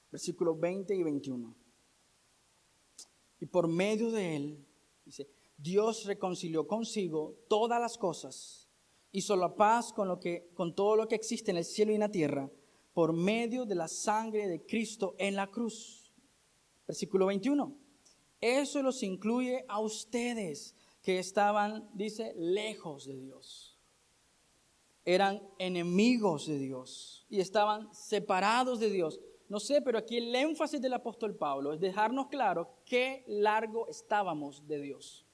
Versículos 20 y 21. Y por medio de él, dice, Dios reconcilió consigo todas las cosas, hizo la paz con todo lo que existe en el cielo y en la tierra, por medio de la sangre de Cristo en la cruz. Versículo 21. Eso los incluye a ustedes que estaban, dice, lejos de Dios. Eran enemigos de Dios y estaban separados de Dios. No sé, pero aquí el énfasis del apóstol Pablo es dejarnos claro qué largo estábamos de Dios.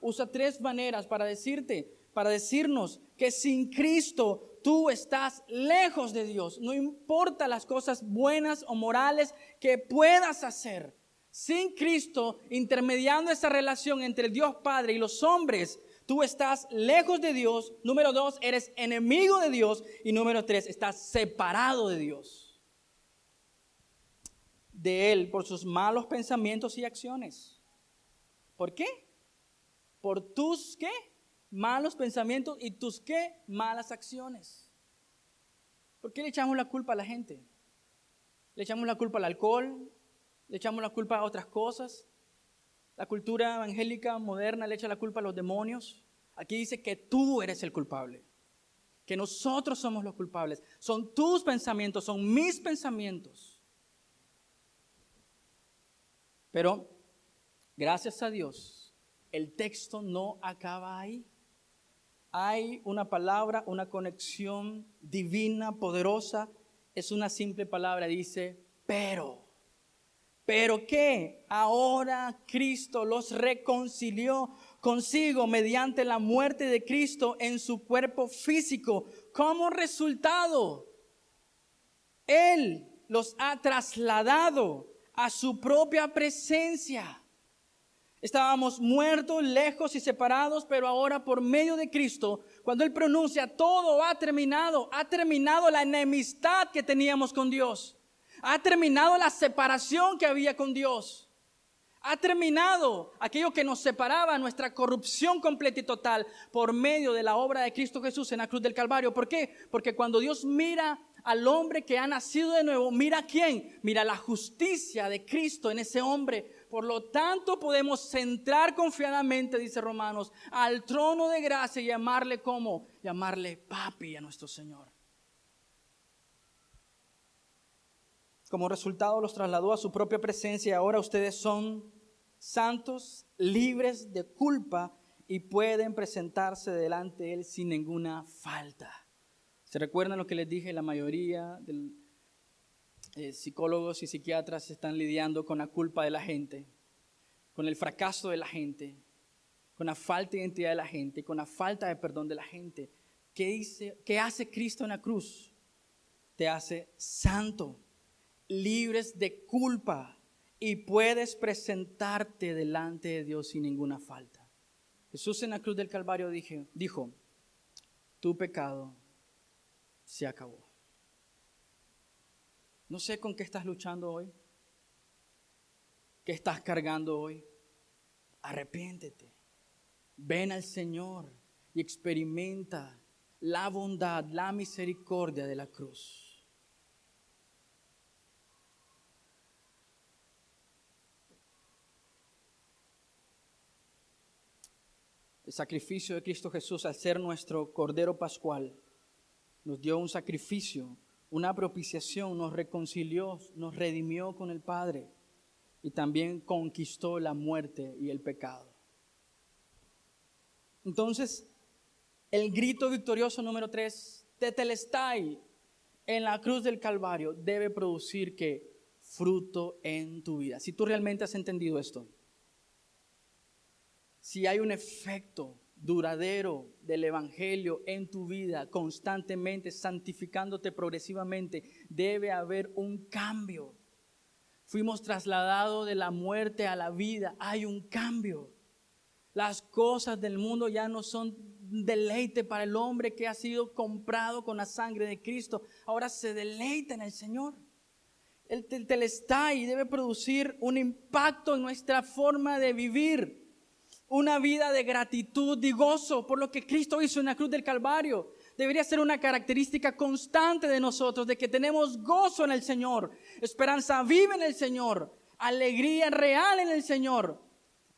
Usa tres maneras para decirnos que sin Cristo tú estás lejos de Dios. No importa las cosas buenas o morales que puedas hacer. Sin Cristo, intermediando esa relación entre Dios Padre y los hombres, tú estás lejos de Dios. Número 2, eres enemigo de Dios. Y número 3, estás separado de Dios. De Él por sus malos pensamientos y acciones. ¿Por qué? Por tus ¿qué? Malos pensamientos y tus ¿qué? Malas acciones. ¿Por qué le echamos la culpa a la gente? Le echamos la culpa al alcohol, le echamos la culpa a otras cosas. La cultura evangélica moderna le echa la culpa a los demonios. Aquí dice que tú eres el culpable, que nosotros somos los culpables. Son tus pensamientos, son mis pensamientos. Pero, gracias a Dios, el texto no acaba ahí. Hay una palabra, una conexión divina, poderosa. Es una simple palabra, dice, pero. ¿Pero qué? Ahora Cristo los reconcilió consigo mediante la muerte de Cristo en su cuerpo físico. Como resultado, Él los ha trasladado a su propia presencia. Estábamos muertos, lejos y separados, pero ahora por medio de Cristo, cuando Él pronuncia, todo ha terminado la enemistad que teníamos con Dios. Ha terminado la separación que había con Dios. Ha terminado aquello que nos separaba, nuestra corrupción completa y total, por medio de la obra de Cristo Jesús en la cruz del Calvario. ¿Por qué? Porque cuando Dios mira al hombre que ha nacido de nuevo, ¿mira a quién? Mira la justicia de Cristo en ese hombre. Por lo tanto, podemos entrar confiadamente, dice Romanos, al trono de gracia y llamarle ¿cómo? Llamarle papi a nuestro Señor. Como resultado los trasladó a su propia presencia y ahora ustedes son santos, libres de culpa y pueden presentarse delante de Él sin ninguna falta. ¿Se recuerdan lo que les dije? La mayoría de psicólogos y psiquiatras están lidiando con la culpa de la gente, con el fracaso de la gente, con la falta de identidad de la gente, con la falta de perdón de la gente. ¿Qué hace Cristo en la cruz? Te hace santo, libres de culpa y puedes presentarte delante de Dios sin ninguna falta. Jesús en la cruz del Calvario dijo, tu pecado se acabó. No sé con qué estás luchando hoy, qué estás cargando hoy. Arrepiéntete, ven al Señor y experimenta la bondad, la misericordia de la cruz. El sacrificio de Cristo Jesús, al ser nuestro Cordero Pascual, nos dio un sacrificio, una propiciación, nos reconcilió, nos redimió con el Padre y también conquistó la muerte y el pecado. Entonces, el grito victorioso número 3, tetelestai, en la cruz del Calvario, debe producir ¿qué? Fruto en tu vida. Si tú realmente has entendido esto, si hay un efecto duradero del Evangelio en tu vida, constantemente santificándote progresivamente, debe haber un cambio. Fuimos trasladados de la muerte a la vida, hay un cambio. Las cosas del mundo ya no son deleite para el hombre que ha sido comprado con la sangre de Cristo. Ahora se deleita en el Señor. El tetelestai debe producir un impacto en nuestra forma de vivir. Una vida de gratitud y gozo por lo que Cristo hizo en la cruz del Calvario. Debería ser una característica constante de nosotros, de que tenemos gozo en el Señor, esperanza viva en el Señor, alegría real en el Señor.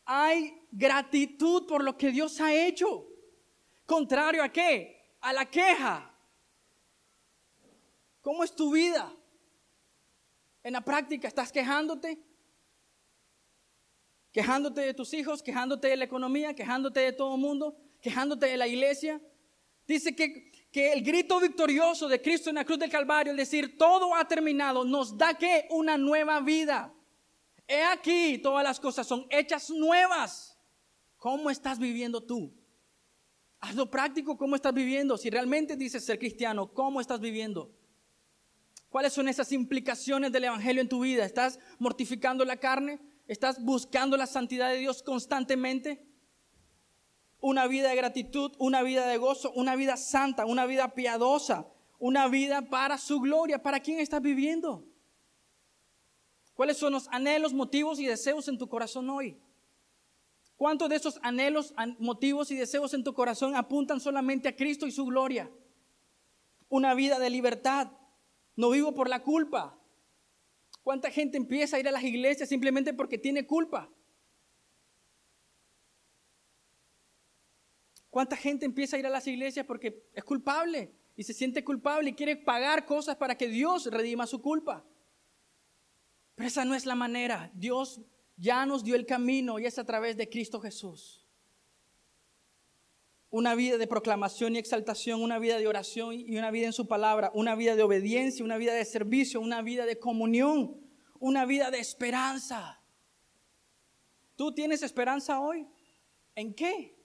Hay gratitud por lo que Dios ha hecho. Contrario a ¿qué? A la queja. ¿Cómo es tu vida? En la práctica, ¿estás quejándote? Quejándote de tus hijos, quejándote de la economía, quejándote de todo el mundo, quejándote de la iglesia. Dice que el grito victorioso de Cristo en la cruz del Calvario, es decir, todo ha terminado, nos da ¿qué? Una nueva vida. He aquí, todas las cosas son hechas nuevas. ¿Cómo estás viviendo tú? Hazlo práctico, ¿cómo estás viviendo? Si realmente dices ser cristiano, ¿cómo estás viviendo? ¿Cuáles son esas implicaciones del Evangelio en tu vida? ¿Estás mortificando la carne? ¿Estás buscando la santidad de Dios constantemente? Una vida de gratitud, una vida de gozo, una vida santa, una vida piadosa, una vida para su gloria. ¿Para quién estás viviendo? ¿Cuáles son los anhelos, motivos y deseos en tu corazón hoy? ¿Cuántos de esos anhelos, motivos y deseos en tu corazón apuntan solamente a Cristo y su gloria? Una vida de libertad. No vivo por la culpa. ¿Cuánta gente empieza a ir a las iglesias simplemente porque tiene culpa? ¿Cuánta gente empieza a ir a las iglesias porque es culpable y se siente culpable y quiere pagar cosas para que Dios redima su culpa? Pero esa no es la manera. Dios ya nos dio el camino y es a través de Cristo Jesús. Una vida de proclamación y exaltación, una vida de oración y una vida en su palabra, una vida de obediencia, una vida de servicio, una vida de comunión, una vida de esperanza. ¿Tú tienes esperanza hoy? ¿En qué?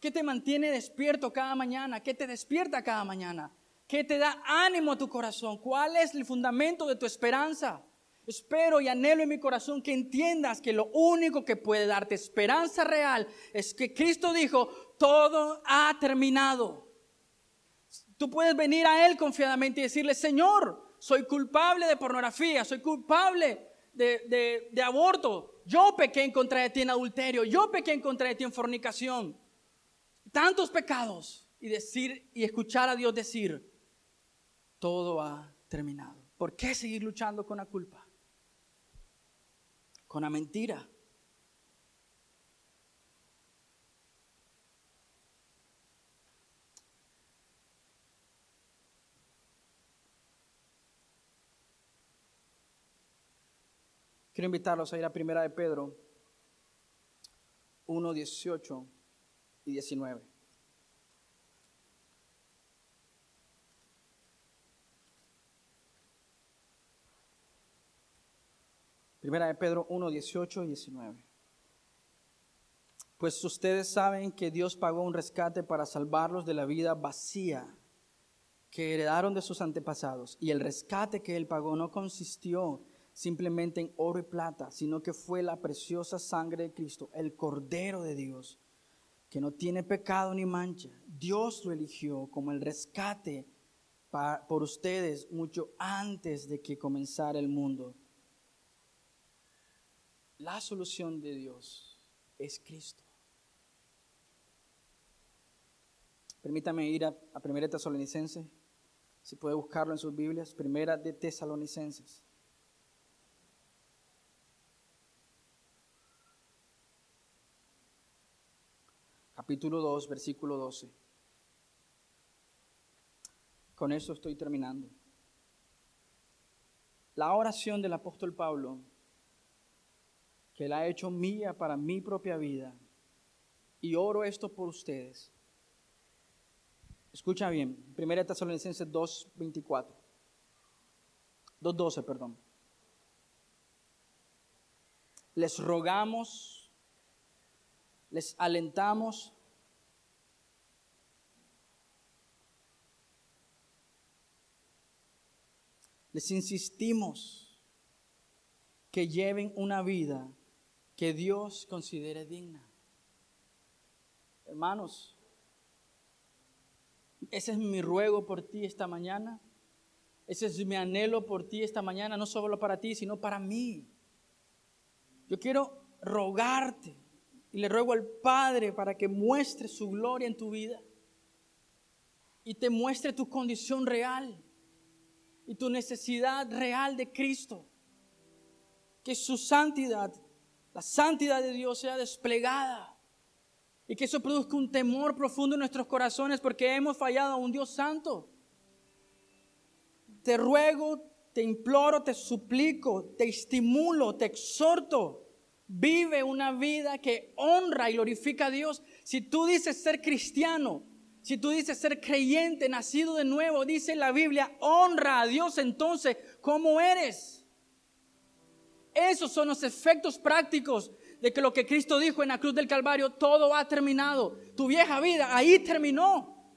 ¿Qué te mantiene despierto cada mañana? ¿Qué te despierta cada mañana? ¿Qué te da ánimo a tu corazón? ¿Cuál es el fundamento de tu esperanza? Espero y anhelo en mi corazón que entiendas que lo único que puede darte esperanza real es que Cristo dijo, todo ha terminado. Tú puedes venir a Él confiadamente y decirle, Señor, soy culpable de pornografía, soy culpable de aborto. Yo pequé en contra de ti en adulterio, yo pequé en contra de ti en fornicación. Tantos pecados y decir y escuchar a Dios decir, todo ha terminado. ¿Por qué seguir luchando con la culpa? Con la mentira. Quiero invitarlos a ir a 1 de Pedro 1, 18 y 19. Primera de Pedro 1, 18 y 19. Pues ustedes saben que Dios pagó un rescate para salvarlos de la vida vacía que heredaron de sus antepasados. Y el rescate que Él pagó no consistió simplemente en oro y plata, sino que fue la preciosa sangre de Cristo, el Cordero de Dios, que no tiene pecado ni mancha. Dios lo eligió como el rescate por ustedes mucho antes de que comenzara el mundo. La solución de Dios es Cristo. Permítame ir a 1 de Tesalonicenses, si puede buscarlo en sus Biblias, 1 de Tesalonicenses. capítulo 2, versículo 12. Con eso estoy terminando. La oración del apóstol Pablo, que él ha hecho mía para mi propia vida, y oro esto por ustedes. Escucha bien, 1 Tesalonicenses 2:24. 2:12, perdón. Les rogamos, les alentamos, les insistimos que lleven una vida que Dios considere digna. Hermanos, ese es mi ruego por ti esta mañana. Ese es mi anhelo por ti esta mañana, no solo para ti, sino para mí. Yo quiero rogarte y le ruego al Padre para que muestre su gloria en tu vida y te muestre tu condición real y tu necesidad real de Cristo. Que su santidad, la santidad de Dios sea desplegada y que eso produzca un temor profundo en nuestros corazones porque hemos fallado a un Dios santo. Te ruego, te imploro, te suplico, te estimulo, te exhorto. Vive una vida que honra y glorifica a Dios. Si tú dices ser cristiano, si tú dices ser creyente, nacido de nuevo, dice la Biblia, honra a Dios entonces como eres. Esos son los efectos prácticos de que lo que Cristo dijo en la cruz del Calvario, todo ha terminado. Tu vieja vida ahí terminó.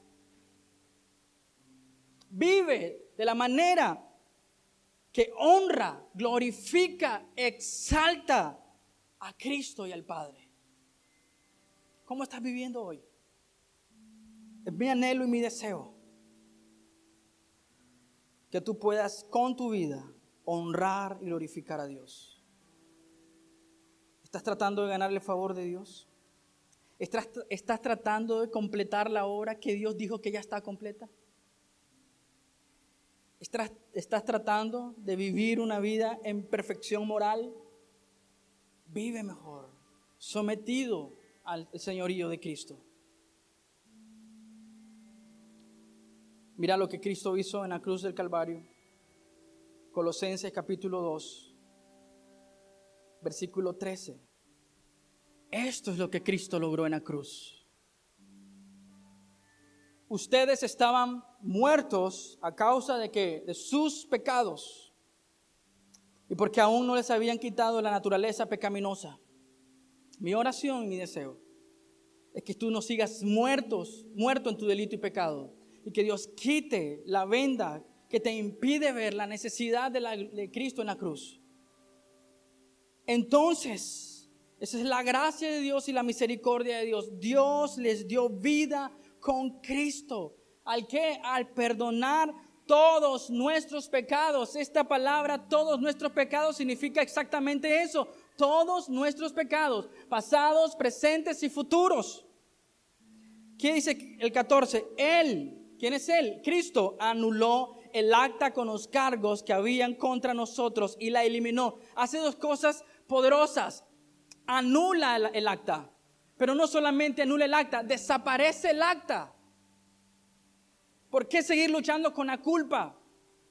Vive de la manera que honra, glorifica, exalta a Cristo y al Padre. ¿Cómo estás viviendo hoy? Es mi anhelo y mi deseo que tú puedas con tu vida honrar y glorificar a Dios. ¿Estás tratando de ganarle favor de Dios? ¿Estás tratando de completar la obra que Dios dijo que ya está completa? ¿Estás tratando de vivir una vida en perfección moral? Vive mejor, sometido al señorío de Cristo. Mira lo que Cristo hizo en la cruz del Calvario. Colosenses capítulo 2, versículo 13. Esto es lo que Cristo logró en la cruz. Ustedes estaban muertos a causa de ¿qué? De sus pecados. Y porque aún no les habían quitado la naturaleza pecaminosa. Mi oración y mi deseo es que tú no sigas muerto en tu delito y pecado. Y que Dios quite la venda que te impide ver la necesidad de Cristo en la cruz. Entonces, esa es la gracia de Dios y la misericordia de Dios. Dios les dio vida con Cristo. ¿Al qué? Al perdonar todos nuestros pecados. Esta palabra, todos nuestros pecados, significa exactamente eso. Todos nuestros pecados, pasados, presentes y futuros. ¿Qué dice el 14? Él, ¿quién es Él? Cristo anuló el acta con los cargos que habían contra nosotros y la eliminó. Hace dos cosas poderosas. Anula el acta, pero no solamente anula el acta, desaparece el acta. ¿Por qué seguir luchando con la culpa,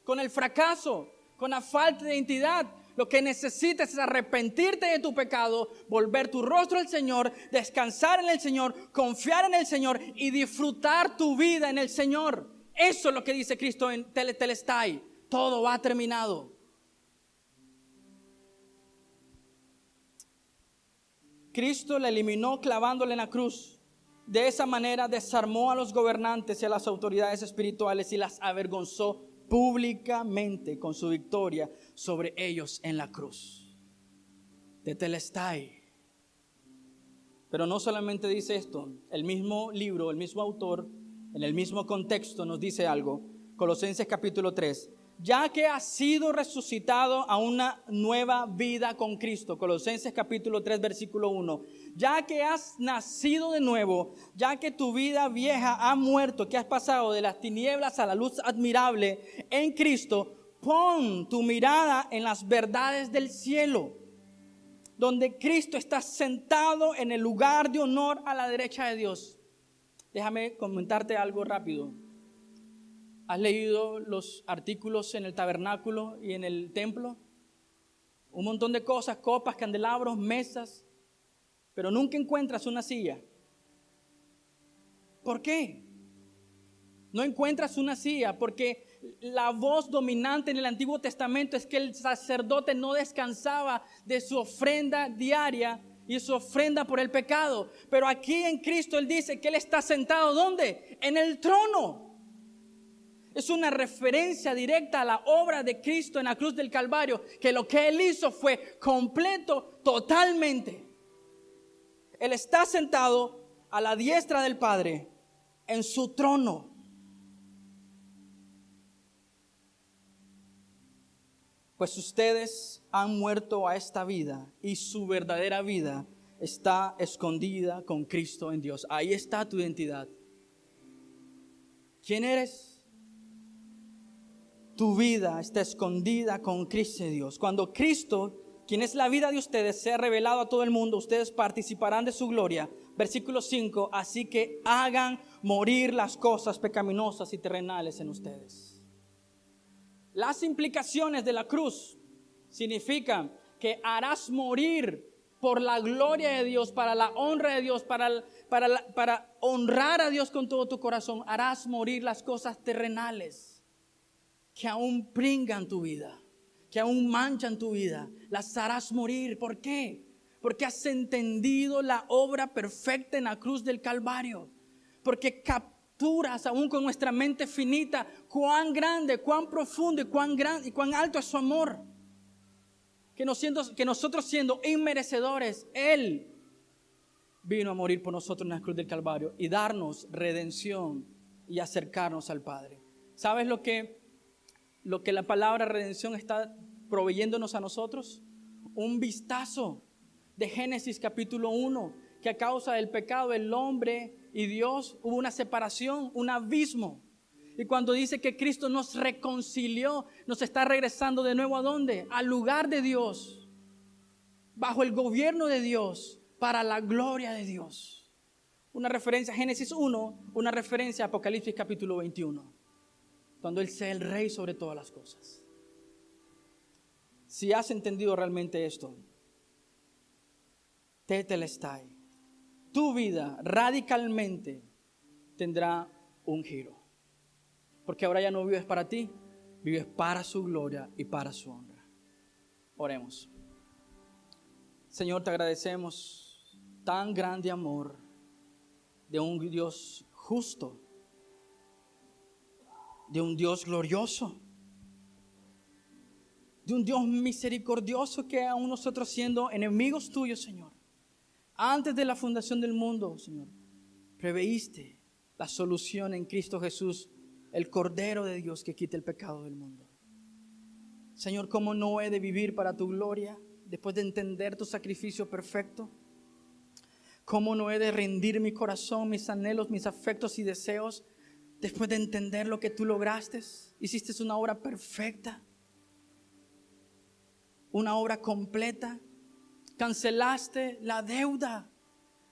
con el fracaso, con la falta de identidad? Lo que necesitas es arrepentirte de tu pecado, volver tu rostro al Señor, descansar en el Señor, confiar en el Señor y disfrutar tu vida en el Señor. Eso es lo que dice Cristo en Telestai. Todo va terminado. Cristo la eliminó clavándole en la cruz. De esa manera desarmó a los gobernantes y a las autoridades espirituales y las avergonzó públicamente con su victoria sobre ellos en la cruz. Tetelestai. Pero no solamente dice esto, el mismo libro, el mismo autor, en el mismo contexto nos dice algo. Colosenses capítulo 3. Ya que has sido resucitado a una nueva vida con Cristo. Colosenses capítulo 3 versículo 1. Ya que has nacido de nuevo, ya que tu vida vieja ha muerto, que has pasado de las tinieblas a la luz admirable en Cristo, pon tu mirada en las verdades del cielo, donde Cristo está sentado en el lugar de honor a la derecha de Dios. Déjame comentarte algo rápido. ¿Has leído los artículos en el tabernáculo y en el templo? Un montón de cosas, copas, candelabros, mesas, pero nunca encuentras una silla. ¿Por qué? No encuentras una silla porque la voz dominante en el Antiguo Testamento es que el sacerdote no descansaba de su ofrenda diaria y su ofrenda por el pecado. Pero aquí en Cristo Él dice que Él está sentado, ¿dónde? En el trono. Es una referencia directa a la obra de Cristo en la cruz del Calvario, que lo que Él hizo fue completo totalmente. Él está sentado a la diestra del Padre en su trono. Pues ustedes han muerto a esta vida y su verdadera vida está escondida con Cristo en Dios. Ahí está tu identidad. ¿Quién eres? Tu vida está escondida con Cristo en Dios. Cuando Cristo, quien es la vida de ustedes, sea revelado a todo el mundo, ustedes participarán de su gloria. Versículo 5, así que hagan morir las cosas pecaminosas y terrenales en ustedes. Las implicaciones de la cruz significan que harás morir por la gloria de Dios, para la honra de Dios, para honrar a Dios con todo tu corazón. Harás morir las cosas terrenales que aún pringan tu vida, que aún manchan tu vida. Las harás morir. ¿Por qué? Porque has entendido la obra perfecta en la cruz del Calvario. Porque capturas aún con nuestra mente finita cuán grande, cuán profundo y cuán alto es su amor. Que nosotros siendo inmerecedores, Él vino a morir por nosotros en la cruz del Calvario y darnos redención y acercarnos al Padre. ¿Sabes lo que la palabra redención está proveyéndonos a nosotros? Un vistazo de Génesis capítulo 1, que a causa del pecado el hombre y Dios hubo una separación, un abismo. Y cuando dice que Cristo nos reconcilió, nos está regresando de nuevo ¿a dónde? Al lugar de Dios, bajo el gobierno de Dios, para la gloria de Dios. Una referencia a Génesis 1, una referencia a Apocalipsis capítulo 21. Cuando Él sea el Rey sobre todas las cosas. Si has entendido realmente esto, tetelestai, tu vida radicalmente tendrá un giro. Porque ahora ya no vives para ti, vives para su gloria y para su honra. Oremos. Señor, te agradecemos tan grande amor de un Dios justo, de un Dios glorioso, de un Dios misericordioso que aún nosotros siendo enemigos tuyos, Señor, antes de la fundación del mundo, Señor, preveíste la solución en Cristo Jesús, el Cordero de Dios que quita el pecado del mundo. Señor, ¿cómo no he de vivir para tu gloria después de entender tu sacrificio perfecto? ¿Cómo no he de rendir mi corazón, mis anhelos, mis afectos y deseos después de entender lo que tú lograste? Hiciste una obra perfecta, una obra completa. Cancelaste la deuda,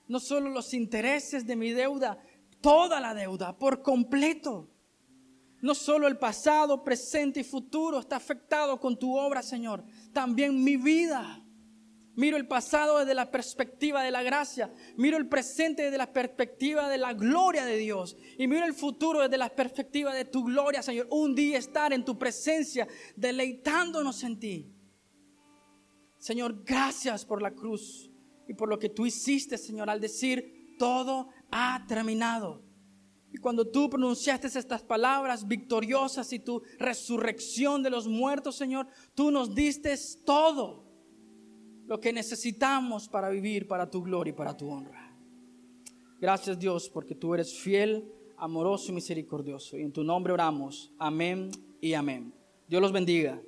no solo los intereses de mi deuda, toda la deuda por completo. No solo el pasado, presente y futuro está afectado con tu obra, Señor, también mi vida. Miro el pasado desde la perspectiva de la gracia, miro el presente desde la perspectiva de la gloria de Dios y miro el futuro desde la perspectiva de tu gloria, Señor. Un día estar en tu presencia, deleitándonos en ti. Señor, gracias por la cruz y por lo que tú hiciste, Señor, al decir todo ha terminado. Y cuando tú pronunciaste estas palabras victoriosas y tu resurrección de los muertos, Señor, tú nos diste todo lo que necesitamos para vivir para tu gloria y para tu honra. Gracias, Dios, porque tú eres fiel, amoroso y misericordioso. Y en tu nombre oramos. Amén y amén. Dios los bendiga.